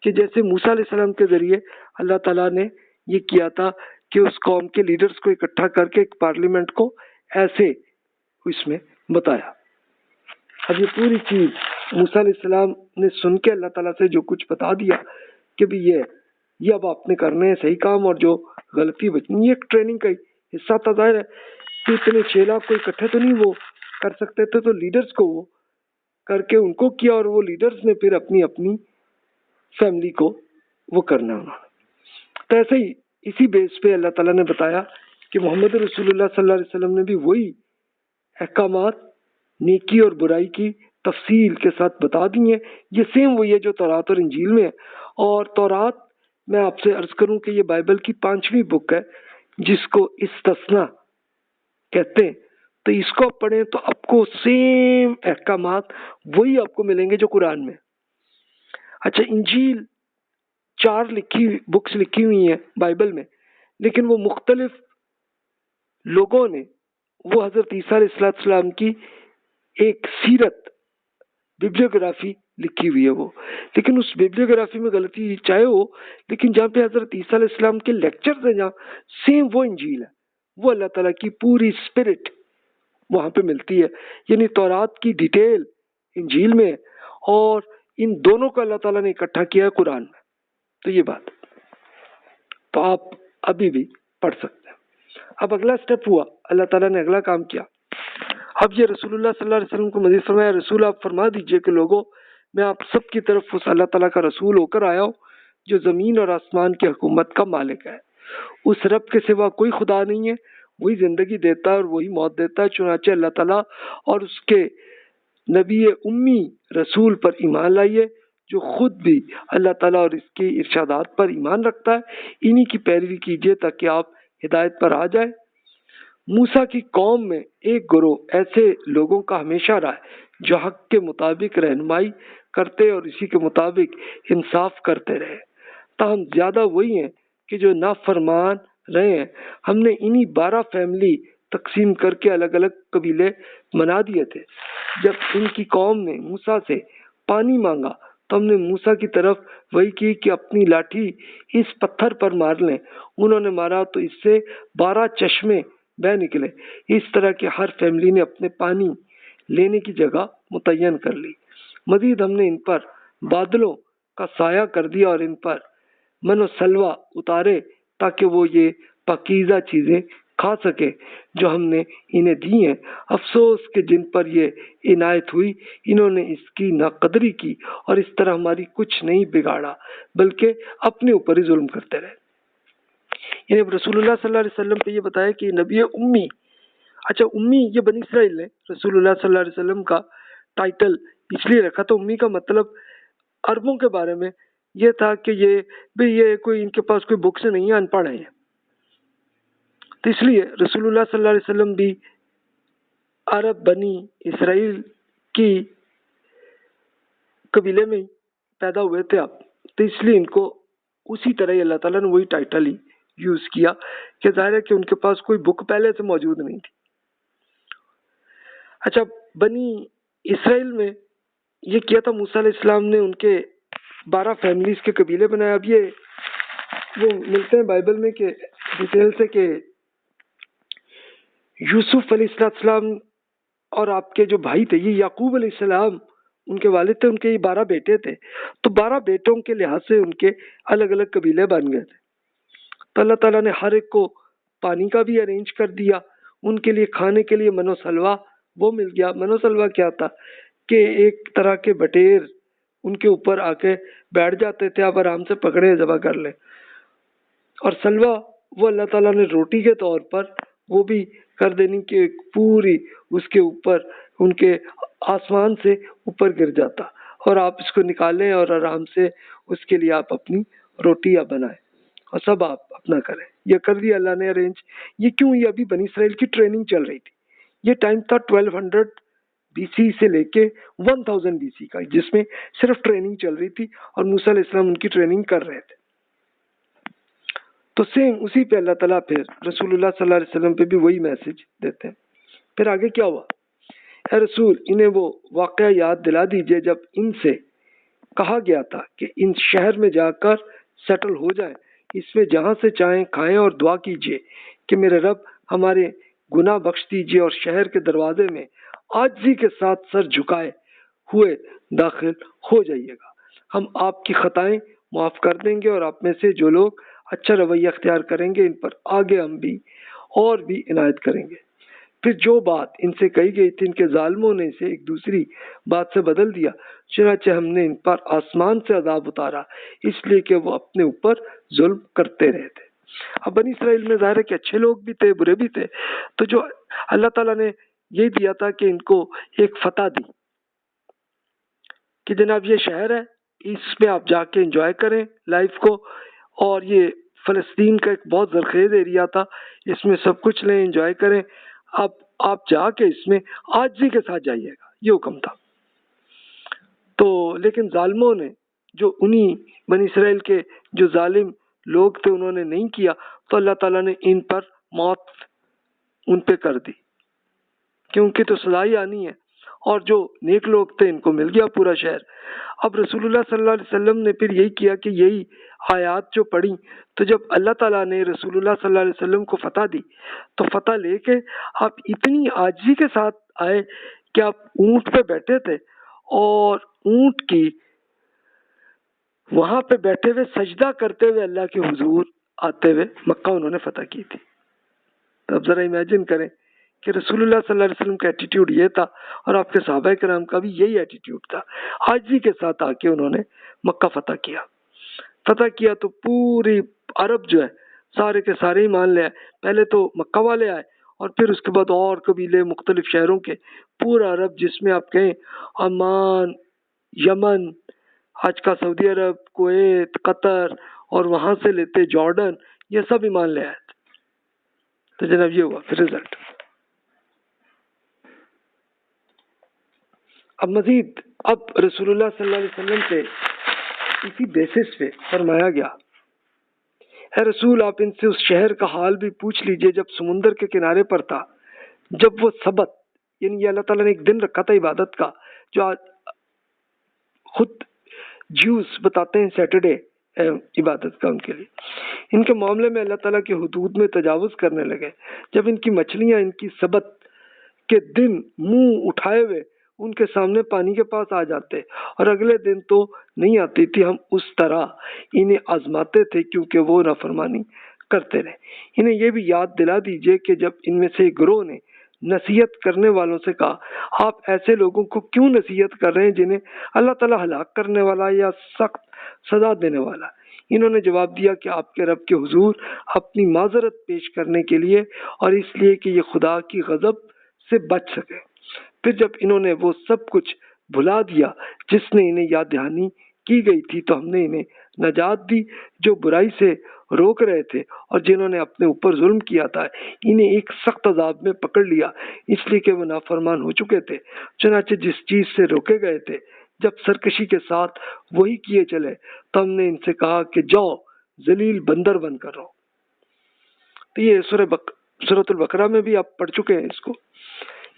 A: کہ جیسے موسیٰ علیہ السلام کے ذریعے اللہ تعالیٰ نے یہ کیا تھا کہ اس قوم کے لیڈرز کو اکٹھا کر کے ایک پارلیمنٹ کو ایسے اس میں بتایا۔ اب یہ پوری چیز موسیٰ علیہ السلام نے سن کے اللہ تعالیٰ سے جو کچھ بتا دیا کہ بھی یہ اب آپ نے کرنے ہیں صحیح کام، اور جو غلطی بچنی، یہ ایک ٹریننگ کا حصہ تھا۔ ظاہر ہے کہ اتنے 6 لاکھ کو اکٹھے تو نہیں وہ کر سکتے تھے، تو لیڈرز کو وہ کر کے ان کو کیا، اور وہ لیڈرز نے پھر اپنی فیملی کو وہ کرنا انہوں نے۔ تو ایسے ہی اسی بیس پہ اللہ تعالیٰ نے بتایا کہ محمد رسول اللہ صلی اللہ علیہ وسلم نے بھی وہی احکامات نیکی اور برائی کی تفصیل کے ساتھ بتا دی ہیں۔ یہ سیم وہی ہے جو تورات اور انجیل میں ہے، اور تورات میں آپ سے عرض کروں کہ یہ بائبل کی 5ویں بک ہے جس کو استثنا کہتے ہیں۔ تو اس کو پڑھیں تو آپ کو سیم احکامات وہی آپ کو ملیں گے جو قرآن میں۔ اچھا، انجیل 4 بکس لکھی ہوئی ہیں بائبل میں، لیکن وہ مختلف لوگوں نے وہ حضرت عیسیٰ علیہ السلام کی ایک سیرت ببلیوگرافی لکھی ہوئی ہے وہ، لیکن اس ببلیوگرافی میں غلطی چاہے ہو، لیکن جہاں پہ حضرت عیسیٰ علیہ السلام کے لیکچرز ہیں جہاں سیم وہ انجیل ہے، وہ اللہ تعالیٰ کی پوری اسپرٹ وہاں پہ ملتی ہے، یعنی تورات کی ڈیٹیل انجیل میں، اور ان دونوں کو اللہ تعالیٰ نے اکٹھا کیا ہے قرآن میں۔ تو یہ بات تو آپ ابھی بھی پڑھ سکتے ہیں۔ اب اگلا سٹیپ ہوا، اللہ تعالیٰ نے اگلا کام کیا۔ اب یہ رسول اللہ صلی اللہ علیہ وسلم کو مزید فرمایا، رسول آپ فرما دیجئے کہ لوگوں، میں آپ سب کی طرف اس اللہ تعالیٰ کا رسول ہو کر آیا ہوں جو زمین اور آسمان کی حکومت کا مالک ہے۔ اس رب کے سوا کوئی خدا نہیں ہے، وہی زندگی دیتا ہے اور وہی موت دیتا ہے، چنانچہ اللہ تعالیٰ اور اس کے نبی امی رسول پر ایمان لائیے جو خود بھی اللہ تعالیٰ اور اس کی ارشادات پر ایمان رکھتا ہے، انہی کی پیروی کیجیے تاکہ آپ ہدایت پر آ جائیں۔ موسیٰ کی قوم میں ایک گروہ ایسے لوگوں کا ہمیشہ رہا ہے جو حق کے مطابق رہنمائی کرتے اور اسی کے مطابق انصاف کرتے رہے، تاہم زیادہ وہی ہیں کہ جو نافرمان رہے ہیں۔ ہم نے انہی 12 فیملی تقسیم کر کے الگ الگ قبیلے بنا دیے تھے۔ جب ان کی قوم نے موسیٰ سے پانی مانگا تو ہم نے موسیٰ کی طرف وہی کی کہ اپنی لاٹھی اس پتھر پر مار لیں۔ انہوں نے مارا تو اس سے 12 چشمے بہ نکلے۔ اس طرح کہ ہر فیملی نے اپنے پانی لینے کی جگہ متعین کر لی۔ مزید ہم نے ان پر بادلوں کا سایہ کر دیا اور ان پر من و سلوہ اتارے تاکہ وہ یہ پاکیزہ چیزیں کھا سکے جو ہم نے انہیں دی ہیں۔ افسوس کہ جن پر یہ عنایت ہوئی انہوں نے اس کی ناقدری کی اور اس طرح ہماری کچھ نہیں بگاڑا بلکہ اپنے اوپر ہی ظلم کرتے رہے۔ یعنی اب رسول اللہ صلی اللہ علیہ وسلم پہ یہ بتایا کہ نبی امی، اچھا امی یہ بنی اسرائیل نے رسول اللہ صلی اللہ علیہ وسلم کا ٹائٹل اس لیے رکھا، تو امی کا مطلب عربوں کے بارے میں یہ تھا کہ یہ کوئی ان کے پاس کوئی بکس نہیں ہے، ان پڑھ ہیں، تو اس لیے رسول اللہ صلی اللہ علیہ وسلم بھی عرب بنی اسرائیل کی قبیلے میں پیدا ہوئے تھے اب، تو اس لیے ان کو اسی طرح ہی اللہ تعالیٰ نے وہی ٹائٹل ہی یوز کیا کہ ظاہر ہے کہ ان کے پاس کوئی بک پہلے سے موجود نہیں تھی۔ اچھا، بنی اسرائیل میں یہ کیا تھا، موسیٰ علیہ السلام نے ان کے 12 فیملیز کے قبیلے بنائے۔ اب یہ وہ ملتے ہیں بائبل میں کہ ڈیٹیل سے کہ یوسف علیہ السلام اور آپ کے جو بھائی تھے، یہ یعقوب علیہ السلام ان کے والد تھے، ان کے یہ 12 بیٹے تھے، تو 12 بیٹوں کے لحاظ سے ان کے الگ الگ قبیلے بن گئے تھے۔ تو اللہ تعالیٰ نے ہر ایک کو پانی کا بھی ارینج کر دیا، ان کے لیے کھانے کے لیے من و سلوا وہ مل گیا۔ من و سلوا کیا تھا کہ ایک طرح کے بٹیر ان کے اوپر آ کے بیٹھ جاتے تھے، آپ آرام سے پکڑے ذبح کر لیں، اور سلوا وہ اللہ تعالیٰ نے روٹی کے طور پر وہ بھی کر دینی کہ پوری اس کے اوپر ان کے آسمان سے اوپر گر جاتا، اور آپ اس کو نکالیں اور آرام سے اس کے لیے آپ اپنی روٹیاں بنائیں اور سب آپ اپنا کریں۔ یہ کر دیا اللہ نے ارینج۔ یہ کیوں؟ یہ ابھی بنی اسرائیل کی ٹریننگ چل رہی تھی۔ یہ ٹائم تھا 1200 بی سی سے لے کے 1000 بی سی کا، جس میں صرف ٹریننگ چل رہی تھی اور موسیٰ علیہ السلام ان کی ٹریننگ کر رہے تھے۔ تو سیم اسی پہ اللہ تعالیٰ پھر رسول اللہ صلی اللہ علیہ وسلم پہ بھی وہی میسج دیتے ہیں۔ پھر آگے کیا ہوا؟ اے رسول، انہیں وہ واقعہ یاد دلا دیجئے جب ان سے کہا گیا تھا کہ ان شہر میں جا کر سیٹل ہو جائیں، اس میں جہاں سے چاہیں کھائیں اور دعا کیجئے کہ میرے رب ہمارے گناہ بخش دیجئے، اور شہر کے دروازے میں عاجزی کے ساتھ سر جھکائے ہوئے داخل ہو جائیے گا، ہم آپ کی خطائیں معاف کر دیں گے، اور آپ میں سے جو لوگ اچھا رویہ اختیار کریں گے ان پر آگے ہم بھی اور بھی عنایت کریں گے۔ پھر جو بات ان سے کہی گئی تھی، ان کے ظالموں نے اسے ایک دوسری بات سے بدل دیا، چنانچہ ہم نے ان پر آسمان سے عذاب اتارا، اس لیے کہ وہ اپنے اوپر ظلم کرتے رہے تھے۔ اب بنی اسرائیل میں ظاہر ہے کہ اچھے لوگ بھی تھے، برے بھی تھے، تو جو اللہ تعالیٰ نے یہ دیا تھا کہ ان کو ایک فتح دی کہ جناب یہ شہر ہے، اس میں آپ جا کے انجوائے کریں لائف کو، اور یہ فلسطین کا ایک بہت زرخیز ایریا تھا، اس میں سب کچھ لیں، انجوائے کریں، آپ جا کے اس میں عاجزی کے ساتھ جائیے گا، یہ حکم تھا۔ تو لیکن ظالموں نے، جو انہی بنی اسرائیل کے جو ظالم لوگ تھے، انہوں نے نہیں کیا، تو اللہ تعالیٰ نے ان پر موت ان پہ کر دی، کیونکہ تو سزا ہی آنی ہے، اور جو نیک لوگ تھے ان کو مل گیا پورا شہر۔ اب رسول اللہ صلی اللہ علیہ وسلم نے پھر یہی کیا کہ یہی آیات جو پڑھی، تو جب اللہ تعالیٰ نے رسول اللہ صلی اللہ علیہ وسلم کو فتح دی، تو فتح لے کے آپ اتنی عاجزی کے ساتھ آئے کہ آپ اونٹ پہ بیٹھے تھے، اور اونٹ کی وہاں پہ بیٹھے ہوئے سجدہ کرتے ہوئے اللہ کے حضور آتے ہوئے مکہ انہوں نے فتح کی تھی۔ تو اب ذرا امیجن کریں کہ رسول اللہ صلی اللہ علیہ وسلم کا ایٹیٹیوڈ یہ تھا، اور آپ کے صحابہ کرام کا بھی یہی ایٹیٹیوڈ تھا، عاجزی کے ساتھ آ کے انہوں نے مکہ فتح کیا۔ فتح کیا تو پوری عرب جو ہے سارے کے سارے ہی مان لے آئے، پہلے تو مکہ والے آئے، اور پھر اس کے بعد اور قبیلے مختلف شہروں کے، پورا عرب جس میں آپ کہیں عمان، یمن، آج کا سعودی عرب، کویت، قطر، اور وہاں سے لیتے جارڈن، یہ سب ایمان لے آئے تھے۔ تو جناب یہ ہوا پھر رزلٹ۔ اب مزید اب رسول اللہ صلی اللہ علیہ وسلم سے اسی بیسس پہ فرمایا گیا، اے رسول، آپ ان سے اس شہر کا حال بھی پوچھ لیجئے جب سمندر کے کنارے پر تھا، جب وہ سبت، یعنی یہ اللہ تعالیٰ نے ایک دن رکھا تھا عبادت کا، جو آج خود جیوز بتاتے ہیں سیٹرڈے عبادت کا ان کے لیے، ان کے معاملے میں اللہ تعالیٰ کے حدود میں تجاوز کرنے لگے، جب ان کی مچھلیاں ان کی سبت کے دن منہ اٹھائے ہوئے ان کے سامنے پانی کے پاس آ جاتے، اور اگلے دن تو نہیں آتی تھی، ہم اس طرح انہیں آزماتے تھے کیونکہ وہ نافرمانی کرتے رہے۔ انہیں یہ بھی یاد دلا دیجئے کہ جب ان میں سے گروہ نے نصیحت کرنے والوں سے کہا، آپ ایسے لوگوں کو کیوں نصیحت کر رہے ہیں جنہیں اللہ تعالیٰ ہلاک کرنے والا یا سخت سزا دینے والا؟ انہوں نے جواب دیا کہ آپ کے رب کے حضور اپنی معذرت پیش کرنے کے لیے، اور اس لیے کہ یہ خدا کی غضب سے بچ سکے۔ پھر جب انہوں نے وہ سب کچھ بھلا دیا جس نے انہیں یاد دہانی کی گئی تھی، تو ہم نے انہیں نجات دی جو برائی سے روک رہے تھے، اور جنہوں نے اپنے اوپر ظلم کیا تھا انہیں ایک سخت عذاب میں پکڑ لیا، اس لیے کہ وہ نافرمان ہو چکے تھے۔ چنانچہ جس چیز سے روکے گئے تھے جب سرکشی کے ساتھ وہی کیے چلے تو ہم نے ان سے کہا کہ جاؤ ذلیل بندر بن کر رہو. تو یہ سورۃ البقرہ میں بھی آپ پڑھ چکے ہیں اس کو.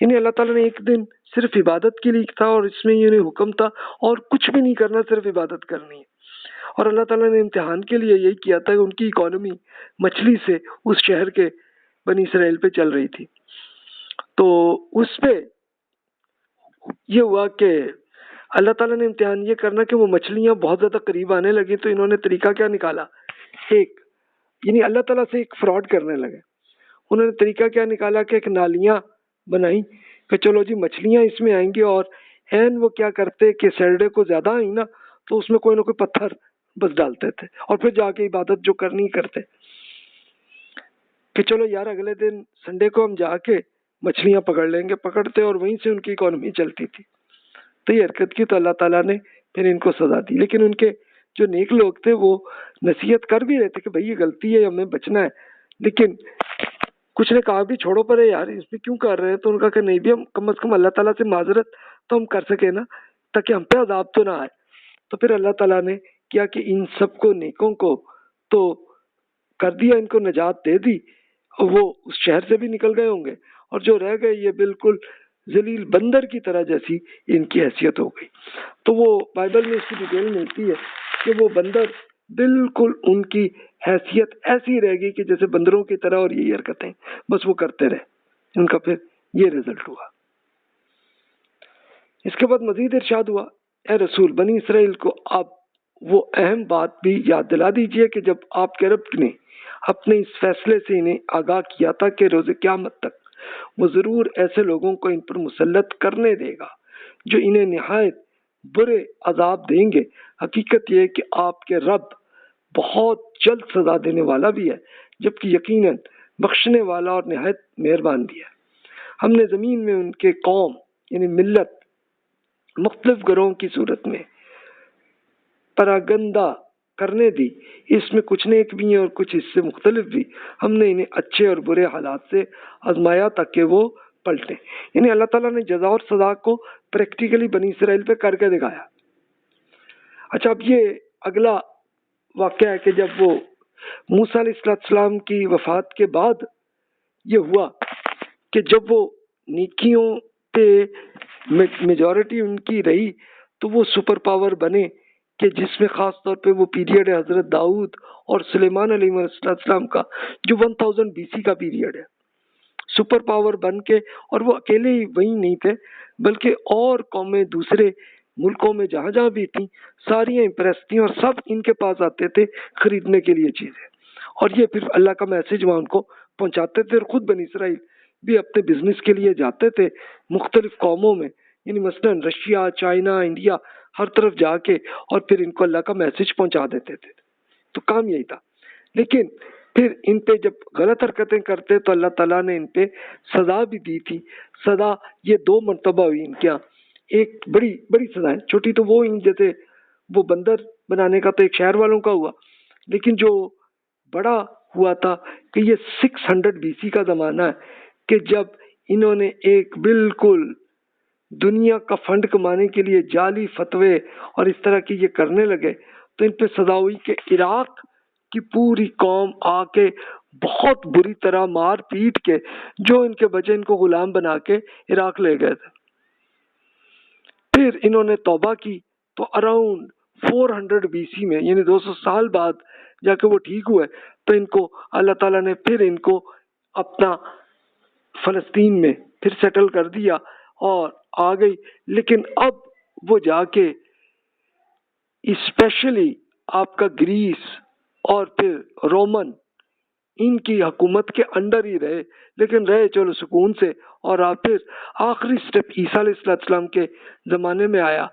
A: یعنی اللہ تعالیٰ نے ایک دن صرف عبادت کے لیے تھا اور اس میں یہ حکم تھا اور کچھ بھی نہیں کرنا، صرف عبادت کرنی ہے. اور اللہ تعالیٰ نے امتحان کے لیے یہی کیا تھا کہ ان کی اکانومی مچھلی سے اس شہر کے بنی اسرائیل پہ چل رہی تھی. تو اس پہ یہ ہوا کہ اللہ تعالیٰ نے امتحان یہ کرنا کہ وہ مچھلیاں بہت زیادہ قریب آنے لگی تو انہوں نے طریقہ کیا نکالا، یعنی اللہ تعالیٰ سے ایک فراڈ کرنے لگے. انہوں نے طریقہ کیا نکالا کہ ایک نالیاں بنائی کہ چلو جی مچھلیاں اس میں آئیں گی، اور وہ کیا کرتے کہ سیٹرڈے کو زیادہ آئی نا تو اس میں کوئی نہ کوئی پتھر بس ڈالتے تھے اور پھر جا کے عبادت جو کرنی کرتے کہ چلو یار اگلے دن سنڈے کو ہم جا کے مچھلیاں پکڑ لیں گے. پکڑتے اور وہیں سے ان کی اکانومی چلتی تھی. تو یہ حرکت کی تو اللہ تعالیٰ نے پھر ان کو سزا دی. لیکن ان کے جو نیک لوگ تھے وہ نصیحت کر بھی رہے تھے کہ بھائی یہ غلطی ہے، ہمیں بچنا ہے. لیکن کچھ نے کہا بھی چھوڑو پرے یار اس میں کیوں کر رہے ہیں. تو ان کا کہ نہیں بھی ہم کم از کم اللہ تعالیٰ سے معذرت تو ہم کر سکے نا، تاکہ ہم پہ عذاب تو نہ آئے. تو پھر اللہ تعالیٰ نے کیا کہ ان سب کو نیکوں کو تو کر دیا، ان کو نجات دے دی، وہ اس شہر سے بھی نکل گئے ہوں گے، اور جو رہ گئے یہ بالکل ذلیل بندر کی طرح جیسی ان کی حیثیت ہو گئی. تو وہ بائبل میں اس کی ڈیٹیل ملتی ہے کہ وہ بندر بالکل ان کی حیثیت ایسی رہ گئی کہ جیسے بندروں کی طرح، اور یہی حرکتیں بس وہ کرتے رہے. ان کا پھر یہ رزلٹ ہوا. اس کے بعد مزید ارشاد ہوا، اے رسول بنی اسرائیل کو آپ وہ اہم بات بھی یاد دلا دیجئے کہ جب آپ کے رب نے اپنے اس فیصلے سے انہیں آگاہ کیا تھا کہ روز قیامت تک وہ ضرور ایسے لوگوں کو ان پر مسلط کرنے دے گا جو انہیں نہایت برے عذاب دیں گے. حقیقت یہ ہے کہ آپ کے رب بہت جلد سزا دینے والا بھی ہے، جبکہ یقیناً بخشنے والا اور نہایت مہربان بھی ہے. ہم نے زمین میں ان کے قوم یعنی ملت مختلف گروہوں کی صورت میں پراگندہ کرنے دی. اس میں کچھ نیک بھی ہیں اور کچھ اس سے مختلف بھی. ہم نے انہیں اچھے اور برے حالات سے آزمایا تاکہ وہ پلٹیں. یعنی اللہ تعالیٰ نے جزا اور سزا کو پریکٹیکلی بنی اسرائیل پہ کر کے دکھایا. اچھا اب یہ اگلا واقعہ ہے کہ جب وہ موسیٰ علیہ السلام کی وفات کے بعد یہ ہوا کہ جب وہ نیکیوں پہ میجورٹی ان کی رہی تو وہ سپر پاور بنے، کہ جس میں خاص طور پہ وہ پیریڈ ہے حضرت داؤد اور سلیمان علیہ السلام کا جو 1000 BC کا پیریڈ ہے. سپر پاور بن کے، اور وہ اکیلے ہی وہی نہیں تھے بلکہ اور قومیں دوسرے ملکوں میں جہاں جہاں بھی تھیں ساری امپریس تھیں اور سب ان کے پاس آتے تھے خریدنے کے لیے چیزیں، اور یہ پھر اللہ کا میسج وہاں ان کو پہنچاتے تھے. اور خود بنی اسرائیل بھی اپنے بزنس کے لیے جاتے تھے مختلف قوموں میں، یعنی مثلاً رشیا، چائنا، انڈیا، ہر طرف جا کے اور پھر ان کو اللہ کا میسج پہنچا دیتے تھے. تو کام یہی تھا. لیکن پھر ان پہ جب غلط حرکتیں کرتے تو اللہ تعالیٰ نے ان پہ سزا بھی دی تھی. سزا یہ 2 مرتبہ ہوئی ان کے یہاں. ایک بڑی سزا ہے، چھوٹی تو وہ جیسے وہ بندر بنانے کا تو ایک شہر والوں کا ہوا، لیکن جو بڑا ہوا تھا کہ یہ 600 BC کا زمانہ ہے کہ جب انہوں نے ایک بالکل دنیا کا فنڈ کمانے کے لیے جعلی فتوے اور اس طرح کی یہ کرنے لگے تو ان پہ سزا ہوئی کہ عراق کی پوری قوم آ کے بہت بری طرح مار پیٹ کے جو ان کے بچے ان کو غلام بنا کے عراق لے گئے تھے. پھر انہوں نے توبہ کی تو اراؤنڈ 400 BC میں یعنی 200 سال بعد جا کے وہ ٹھیک ہوئے تو ان کو اللہ تعالیٰ نے پھر ان کو اپنا فلسطین میں پھر سیٹل کر دیا اور آ گئی. لیکن اب وہ جا کے اسپیشلی آپ کا گریس اور پھر رومن ان کی حکومت کے انڈر ہی رہے، لیکن رہے چلو سکون سے. اور آپ پھر آخری سٹیپ عیسیٰ علیہ السلام کے زمانے میں آیا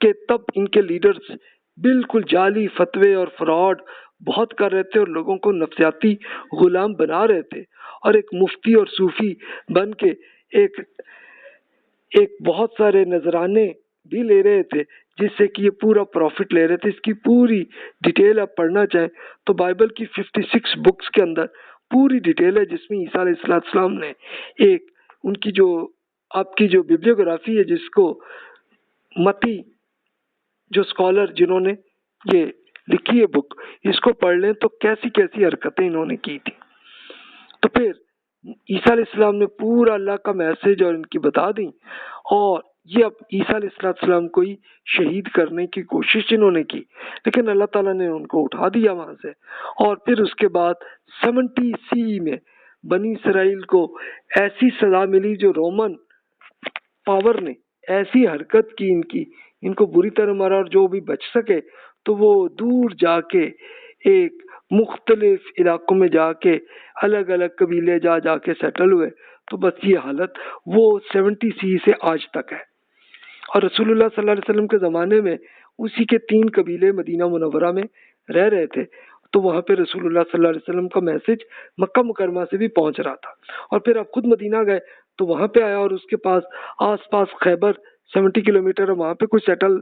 A: کہ تب ان کے لیڈرز بالکل جعلی فتوے اور فراڈ بہت کر رہے تھے اور لوگوں کو نفسیاتی غلام بنا رہے تھے، اور ایک مفتی اور صوفی بن کے ایک بہت سارے نذرانے بھی لے رہے تھے جس سے کہ یہ پورا پروفٹ لے رہے تھے. اس کی پوری ڈیٹیل آپ پڑھنا چاہیں تو بائبل کی 56 بکس کے اندر پوری ڈیٹیل ہے جس میں عیسیٰ علیہ السلام نے ایک ان کی جو آپ کی جو ببلیوگرافی ہے جس کو متی جو اسکالر جنہوں نے یہ لکھی ہے بک اس کو پڑھ لیں تو کیسی کیسی حرکتیں انہوں نے کی تھی. تو پھر عیسیٰ علیہ السلام نے پورا اللہ کا میسج اور ان کی بتا دی، اور یہ اب عیسیٰ علیہ السلام کو ہی شہید کرنے کی کوشش انہوں نے کی، لیکن اللہ تعالیٰ نے ان کو اٹھا دیا وہاں سے. اور پھر اس کے بعد 70 سی میں بنی اسرائیل کو ایسی سزا ملی، جو رومن پاور نے ایسی حرکت کی ان کو بری طرح مارا، اور جو بھی بچ سکے تو وہ دور جا کے ایک مختلف علاقوں میں جا کے الگ الگ قبیلے جا کے سیٹل ہوئے. تو بس یہ حالت وہ 70 سی سے آج تک ہے. اور رسول اللہ صلی اللہ علیہ وسلم کے زمانے میں اسی کے 3 قبیلے مدینہ منورہ میں رہ رہے تھے، تو وہاں پہ رسول اللہ صلی اللہ علیہ وسلم کا میسج مکہ مکرمہ سے بھی پہنچ رہا تھا. اور پھر آپ خود مدینہ گئے تو وہاں پہ آیا، اور اس کے پاس آس پاس خیبر 70 کلومیٹر، وہاں پہ کچھ سیٹل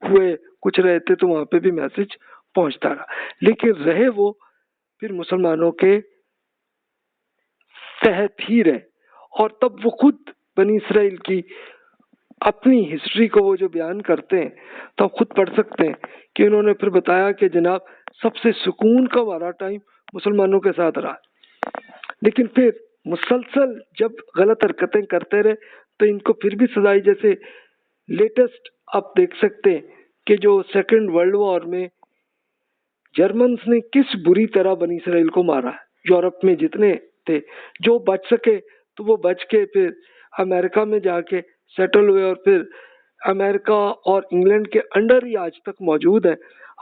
A: ہوئے، کچھ رہے تھے، تو وہاں پہ بھی میسج پہنچتا رہا. لیکن رہے وہ پھر مسلمانوں کے تحت ہی رہے. اور تب وہ خود بنی اسرائیل کی اپنی ہسٹری کو وہ جو بیان کرتے ہیں تو آپ خود پڑھ سکتے ہیں کہ انہوں نے پھر بتایا کہ جناب سب سے سکون کا ہمارا ٹائم مسلمانوں کے ساتھ رہا، لیکن پھر مسلسل جب غلط حرکتیں کرتے رہے تو ان کو پھر بھی سزائی. جیسے لیٹسٹ آپ دیکھ سکتے ہیں کہ جو سیکنڈ ورلڈ وار میں جرمنز نے کس بری طرح بنی اسرائیل کو مارا. یورپ میں جتنے تھے جو بچ سکے تو وہ بچ کے پھر امریکہ میں جا کے سیٹل ہوئے، اور پھر امریکہ اور انگلینڈ کے انڈر ہی آج تک موجود ہے.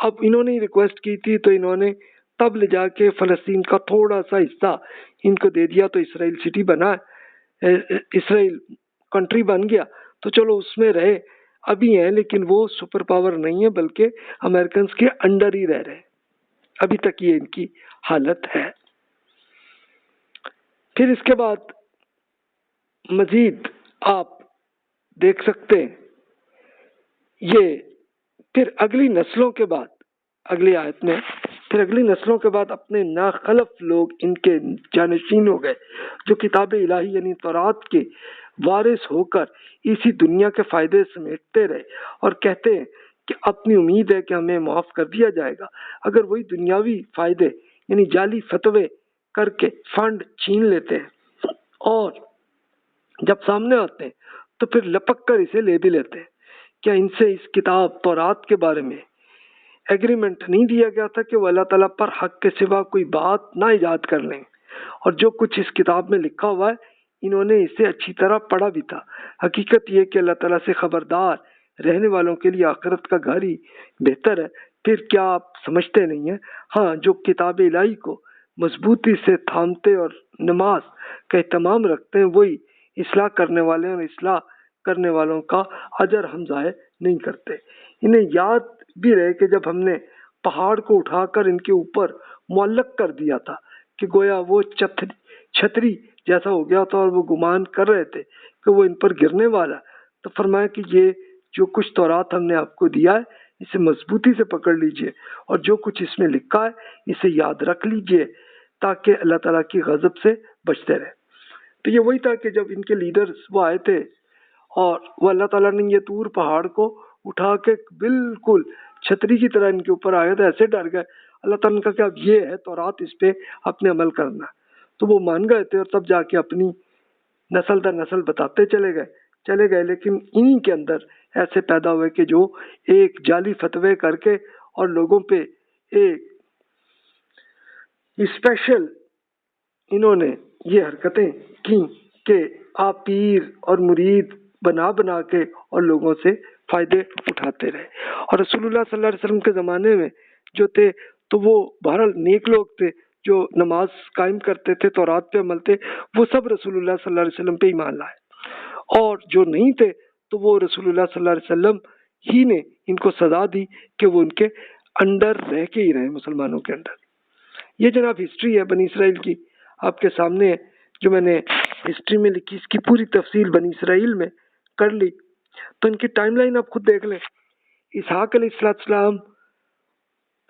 A: اب انہوں نے ریکویسٹ کی تھی تو انہوں نے تب لے جا کے فلسطین کا تھوڑا سا حصہ ان کو دے دیا، تو اسرائیل سٹی بنا، اسرائیل کنٹری بن گیا. تو چلو اس میں رہے ابھی ہیں، لیکن وہ سپر پاور نہیں ہے بلکہ امریکنز کے انڈر ہی رہ رہے. ابھی تک یہ ان کی حالت ہے. پھر اس کے بعد مزید آپ دیکھ سکتے ہیں یہ پھر اگلی نسلوں کے بعد اگلی آیت میں پھر اگلی نسلوں کے بعد اپنے ناخلف لوگ ان کے جانشین ہو گئے، جو کتاب الہی یعنی تورات کے وارث ہو کر اسی دنیا کے فائدے سمیٹتے رہے اور کہتے ہیں کہ اپنی امید ہے کہ ہمیں معاف کر دیا جائے گا. اگر وہی دنیاوی فائدے یعنی جعلی فتوے کر کے فنڈ چھین لیتے ہیں اور جب سامنے آتے ہیں تو پھر لپک کر اسے لے بھی لیتے ہیں. کیا ان سے اس کتاب تورات کے بارے میں ایگریمنٹ نہیں دیا گیا تھا کہ وہ اللہ تعالیٰ پر حق کے سوا کوئی بات نہ ایجاد کر لیں؟ اور جو کچھ اس کتاب میں لکھا ہوا ہے انہوں نے اسے اچھی طرح پڑھا بھی تھا. حقیقت یہ کہ اللہ تعالیٰ سے خبردار رہنے والوں کے لیے آخرت کا گھر ہی بہتر ہے. پھر کیا آپ سمجھتے نہیں ہیں؟ ہاں، جو کتاب الہی کو مضبوطی سے تھامتے اور نماز کا اہتمام رکھتے ہیں وہی اصلاح کرنے والے اور اصلاح کرنے والوں کا اجر ہم ضائع نہیں کرتے. انہیں یاد بھی رہے کہ جب ہم نے پہاڑ کو اٹھا کر ان کے اوپر معلق کر دیا تھا کہ گویا وہ چھتری جیسا ہو گیا تھا، اور وہ گمان کر رہے تھے کہ وہ ان پر گرنے والا، تو فرمایا کہ یہ جو کچھ تورات ہم نے آپ کو دیا ہے اسے مضبوطی سے پکڑ لیجئے، اور جو کچھ اس میں لکھا ہے اسے یاد رکھ لیجئے تاکہ اللہ تعالیٰ کی غضب سے بچتے رہے. تو یہ وہی تھا کہ جب ان کے لیڈرز وہ آئے تھے اور وہ اللہ تعالیٰ نے یہ طور پہاڑ کو اٹھا کے بالکل چھتری کی طرح ان کے اوپر آئے تھے، ایسے ڈر گئے. اللہ تعالیٰ نے کہا کہ اب یہ ہے تورات، اس پہ اپنے عمل کرنا. تو وہ مان گئے تھے اور تب جا کے اپنی نسل در نسل بتاتے چلے گئے. لیکن انہی کے اندر ایسے پیدا ہوئے کہ جو ایک جعلی فتوے کر کے اور لوگوں پہ ایک اسپیشل انہوں نے یہ حرکتیں کی کہ آپ پیر اور مرید بنا کے اور لوگوں سے فائدے اٹھاتے رہے. اور رسول اللہ صلی اللہ علیہ وسلم کے زمانے میں جو تھے تو وہ بہرحال نیک لوگ تھے جو نماز قائم کرتے تھے، تورات پہ عمل تھے، وہ سب رسول اللہ صلی اللہ علیہ وسلم پہ ایمان لائے. اور جو نہیں تھے تو وہ رسول اللہ صلی اللہ علیہ وسلم ہی نے ان کو سزا دی کہ وہ ان کے انڈر رہ کے ہی رہے، مسلمانوں کے انڈر. یہ جناب ہسٹری ہے بنی اسرائیل کی، آپ کے سامنے ہے جو میں نے ہسٹری میں لکھی. اس کی پوری تفصیل بنی اسرائیل میں کر لی. تو ان کی ٹائم لائن آپ خود دیکھ لیں. اسحاق علیہ السلام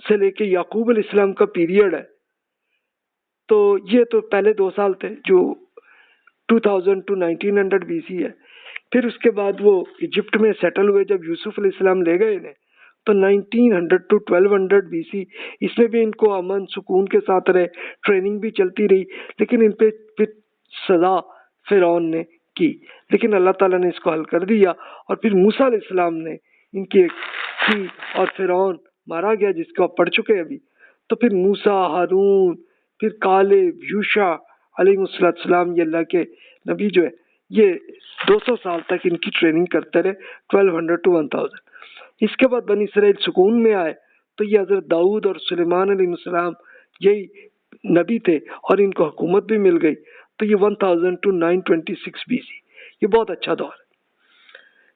A: سے لے کے یعقوب علیہ السلام کا پیریڈ ہے، تو یہ تو پہلے 2 سال تھے جو 2000 to 1900 BC ہے. پھر اس کے بعد وہ ایجپٹ میں سیٹل ہوئے جب یوسف علیہ السلام لے گئے انہیں، تو 1900 to 1200 BC اس میں بھی ان کو امن سکون کے ساتھ رہے، ٹریننگ بھی چلتی رہی، لیکن ان پہ پھر سزا فرعون نے کی، لیکن اللہ تعالیٰ نے اس کو حل کر دیا، اور پھر موسیٰ علیہ السلام نے ان کی کی اور فرعون مارا گیا، جس کو آپ پڑھ چکے ابھی۔ تو پھر موسیٰ، ہارون، پھر کالب، یوشع علیہ السلام، یہ اللہ کے نبی جو ہے، یہ 200 سال تک ان کی ٹریننگ کرتے رہے، 1200 to 1000۔ اس کے بعد بنی اسرائیل سکون میں آئے، تو یہ حضرت داؤد اور سلیمان علیہ السلام یہی نبی تھے، اور ان کو حکومت بھی مل گئی، تو یہ 1000 to 926 BC، یہ بہت اچھا دور ہے۔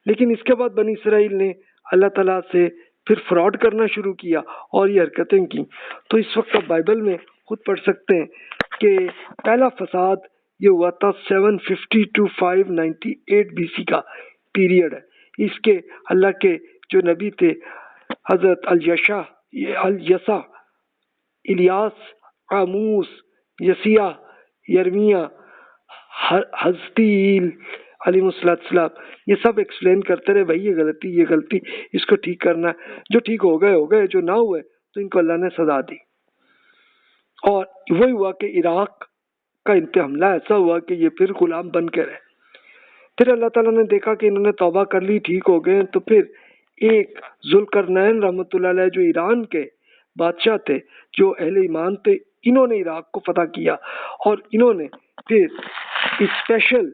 A: لیکن اس کے بعد بنی اسرائیل نے اللہ تعالیٰ سے پھر فراڈ کرنا شروع کیا اور یہ حرکتیں کی۔ تو اس وقت آپ بائبل میں خود پڑھ سکتے ہیں کہ پہلا فساد یہ ہوا تھا 750 to 598 BC کا پیریڈ ہے۔ اس کے اللہ کے جو نبی تھے حضرت الیسع، الیاس، آموس، یسیہ، یرمیہ، حزقیل علیہ السلام، یہ سب ایکسپلین کرتے رہے، بھائی یہ غلطی اس کو ٹھیک کرنا ہے، جو ٹھیک ہو گئے، جو نہ ہوئے تو ان کو اللہ نے سزا دی۔ اور وہی ہوا کہ عراق کا ان پہ حملہ ایسا ہوا کہ یہ پھر غلام بن کے رہے۔ پھر اللہ تعالیٰ نے دیکھا کہ انہوں نے توبہ کر لی، ٹھیک ہو گئے، تو پھر ایک ذوالقرنین رحمۃ اللہ علیہ جو ایران کے بادشاہ تھے، جو اہل ایمان تھے، انہوں نے عراق کو فتح کیا، اور انہوں نے پھر اسپیشل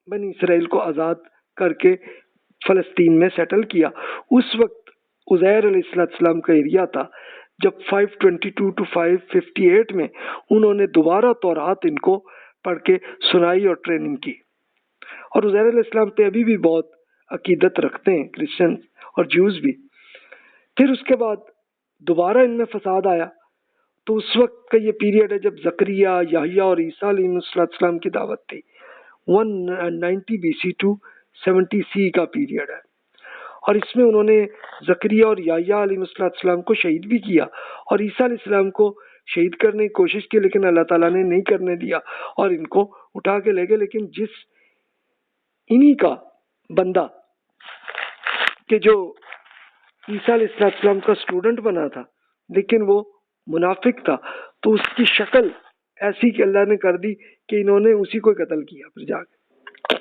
A: بنی اسرائیل کو آزاد کر کے فلسطین میں سیٹل کیا۔ اس وقت عزیر علیہ السلام کا ایریا تھا، جب 522 to 558 میں انہوں نے دوبارہ تورات ان کو پڑھ کے سنائی اور ٹریننگ کی، اور عزیر علیہ السلام پہ ابھی بھی بہت عقیدت رکھتے ہیں کرسچن اور جوز بھی۔ پھر اس کے بعد دوبارہ ان میں فساد آیا، تو اس وقت کا یہ پیریڈ ہے جب زکریا، یحییٰ اور عیسیٰ علیہ السلام کی دعوت تھی، 190 BC to 70 CE کا پیریڈ ہے، اور اس میں انہوں نے زکریا اور یحییٰ علیہ السلام کو شہید بھی کیا، اور عیسیٰ علیہ السلام کو شہید کرنے کی کوشش کی، لیکن اللہ تعالیٰ نے نہیں کرنے دیا اور ان کو اٹھا کے لے گئے۔ لیکن جس انہی کا بندہ کہ جو عیسیٰ علیہ السلام کا اسٹوڈنٹ بنا تھا، لیکن وہ منافق تھا، تو اس کی شکل ایسی کہ اللہ نے کر دی کہ انہوں نے اسی کو قتل کیا پھر جا کے۔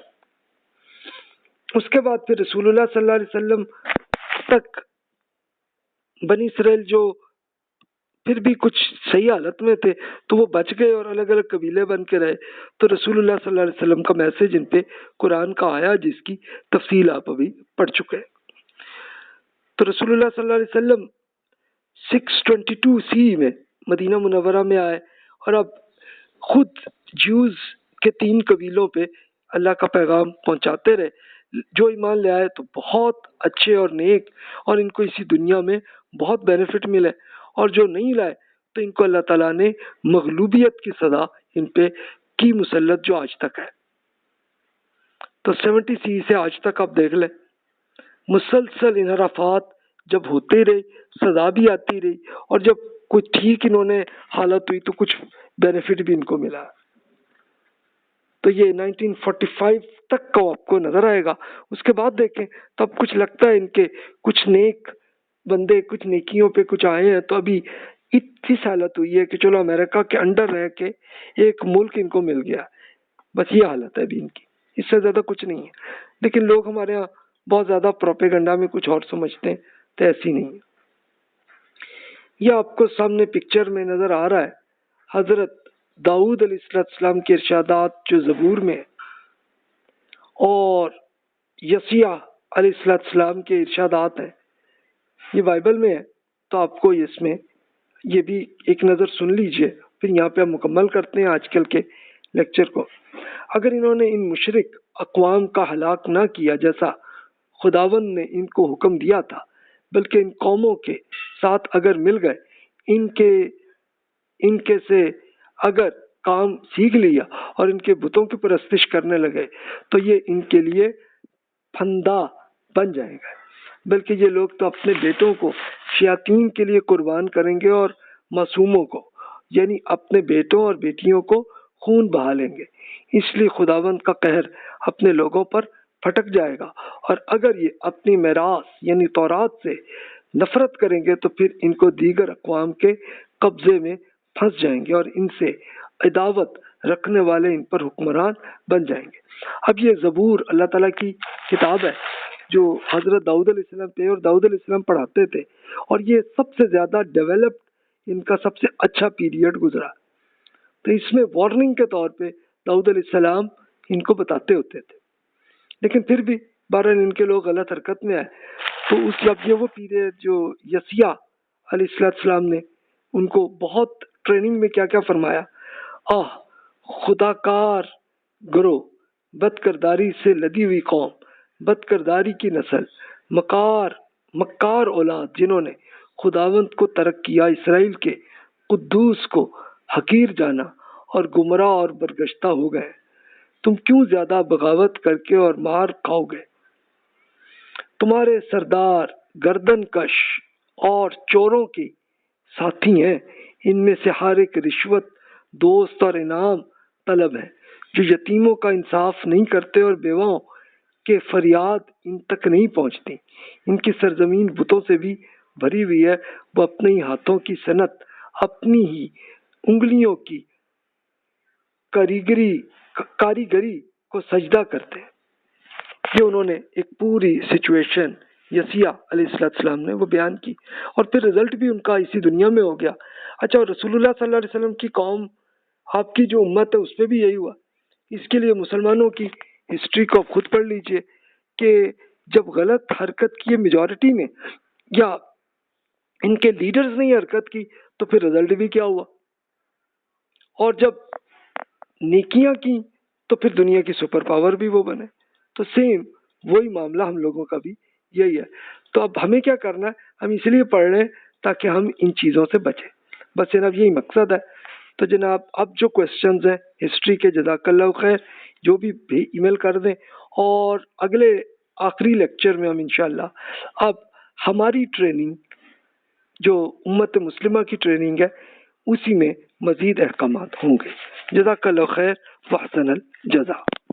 A: اس کے بعد پھر رسول اللہ صلی اللہ علیہ وسلم تک بنی اسرائیل جو پھر بھی کچھ صحیح حالت میں تھے، تو وہ بچ گئے اور الگ الگ قبیلے بن کے رہے۔ تو رسول اللہ صلی اللہ علیہ وسلم کا میسج ان پہ قرآن کا آیا، جس کی تفصیل آپ ابھی پڑھ چکے ہیں۔ تو رسول اللہ صلی اللہ علیہ وسلم 622 CE میں مدینہ منورہ میں آئے، اور اب خود جوز کے 3 قبیلوں پہ اللہ کا پیغام پہنچاتے رہے۔ جو ایمان لے آئے تو بہت اچھے اور نیک، اور ان کو اسی دنیا میں بہت بینیفٹ ملے، اور جو نہیں لائے تو ان کو اللہ تعالیٰ نے مغلوبیت کی سزا ان پہ کی مسلط، جو آج تک ہے۔ تو 70 CE سے آج تک آپ دیکھ لیں، مسلسل انحرافات جب ہوتے رہے، سزا بھی آتی رہی، اور جب کوئی ٹھیک انہوں نے حالت ہوئی تو کچھ بینیفٹ بھی ان کو ملا۔ تو یہ 1945 تک کا آپ کو نظر آئے گا۔ اس کے بعد دیکھیں تو اب کچھ لگتا ہے ان کے کچھ نیک بندے کچھ نیکیوں پہ کچھ آئے ہیں، تو ابھی اتنی حالت ہوئی ہے کہ چلو امریکہ کے انڈر رہ کے ایک ملک ان کو مل گیا، بس یہ حالت ہے ابھی ان کی، اس سے زیادہ کچھ نہیں ہے۔ لیکن لوگ ہمارے ہاں بہت زیادہ پروپیگنڈا میں کچھ اور سمجھتے ہیں، تو ایسی نہیں ہے۔ یہ آپ کو سامنے پکچر میں نظر آ رہا ہے حضرت داؤد علیہ السلام کے ارشادات جو زبور میں ہیں، اور یسیع علیہ السلام کے ارشادات ہیں، یہ بائبل میں ہے۔ تو آپ کو اس میں یہ بھی ایک نظر سن لیجئے، پھر یہاں پہ ہم مکمل کرتے ہیں آج کل کے لیکچر کو۔ اگر انہوں نے ان مشرک اقوام کا ہلاک نہ کیا جیسا خداوند نے ان کو حکم دیا تھا، بلکہ ان قوموں کے ساتھ اگر مل گئے، ان کے سے اگر کام سیکھ لیا اور ان کے بتوں کی پرستش کرنے لگے، تو یہ ان کے لیے پھندا بن جائے گا، بلکہ یہ لوگ تو اپنے بیٹوں کو شیاطین کے لیے قربان کریں گے، اور معصوموں کو یعنی اپنے بیٹوں اور بیٹیوں کو خون بہا لیں گے۔ اس لیے خداوند کا قہر اپنے لوگوں پر پھٹک جائے گا، اور اگر یہ اپنی میراث یعنی تورات سے نفرت کریں گے تو پھر ان کو دیگر اقوام کے قبضے میں پھنس جائیں گے اور ان سے عداوت رکھنے والے ان پر حکمران بن جائیں گے۔ اب یہ زبور اللہ تعالیٰ کی کتاب ہے جو حضرت داؤد علیہ السلام تھے اور داؤد علیہ السلام پڑھاتے تھے، اور یہ سب سے زیادہ ڈیولپڈ، ان کا سب سے اچھا پیریڈ گزرا، تو اس میں وارننگ کے طور پہ داؤد علیہ السلام ان کو بتاتے ہوتے تھے، لیکن پھر بھی بہرحال ان کے لوگ غلط حرکت میں آئے۔ تو اس جب یہ وہ پیریڈ جو یسیع علیہ السلام نے ان کو بہت ٹریننگ میں کیا کیا فرمایا، خدا کار گرو، بد کرداری سے لدی ہوئی قوم، بد کرداری کی نسل، مکار اولاد، جنہوں نے خداوند کو ترک کیا، اسرائیل کے قدوس کو حقیر جانا اور گمراہ اور برگشتہ ہو گئے، تم کیوں زیادہ بغاوت کر کے اور مار کھاؤ گے؟ تمہارے سردار گردن کش اور چوروں کے ساتھی ہیں، ان میں سے ہر ایک رشوت دوست اور انعام طلب ہے، جو یتیموں کا انصاف نہیں کرتے اور بیواؤں کے فریاد ان تک نہیں پہنچتی۔ ان کی سرزمین بتوں سے بھی بھری ہوئی ہے، وہ اپنے ہی ہاتھوں کی صنعت، اپنی ہی انگلیوں کی کاریگری کو سجدہ کرتے ہیں۔ یہ انہوں نے ایک پوری سچویشن یسیع علیہ السلام نے وہ بیان کی، اور پھر رزلٹ بھی ان کا اسی دنیا میں ہو گیا۔ اچھا، اور رسول اللہ صلی اللہ علیہ وسلم کی قوم، آپ کی جو امت ہے، اس پہ بھی یہی ہوا۔ اس کے لیے مسلمانوں کی ہسٹری کو آپ خود پڑھ لیجئے کہ جب غلط حرکت کی میجورٹی نے یا ان کے لیڈرز نے حرکت کی تو پھر رزلٹ بھی کیا ہوا، اور جب نیکیاں کی تو پھر دنیا کی سپر پاور بھی وہ بنے۔ تو سیم وہی معاملہ ہم لوگوں کا بھی یہی ہے۔ تو اب ہمیں کیا کرنا ہے، ہم اس لیے پڑھ رہے ہیں تاکہ ہم ان چیزوں سے بچیں، بس جناب یہی مقصد ہے۔ تو جناب اب جو کوشچنز ہیں ہسٹری کے، جزاک اللہ خیر، جو بھی ای میل کر دیں، اور اگلے آخری لیکچر میں ہم انشاءاللہ اب ہماری ٹریننگ جو امت مسلمہ کی ٹریننگ ہے اسی میں مزید احکامات ہوں گے۔ جزاک اللہ خیر واحسن الجزا۔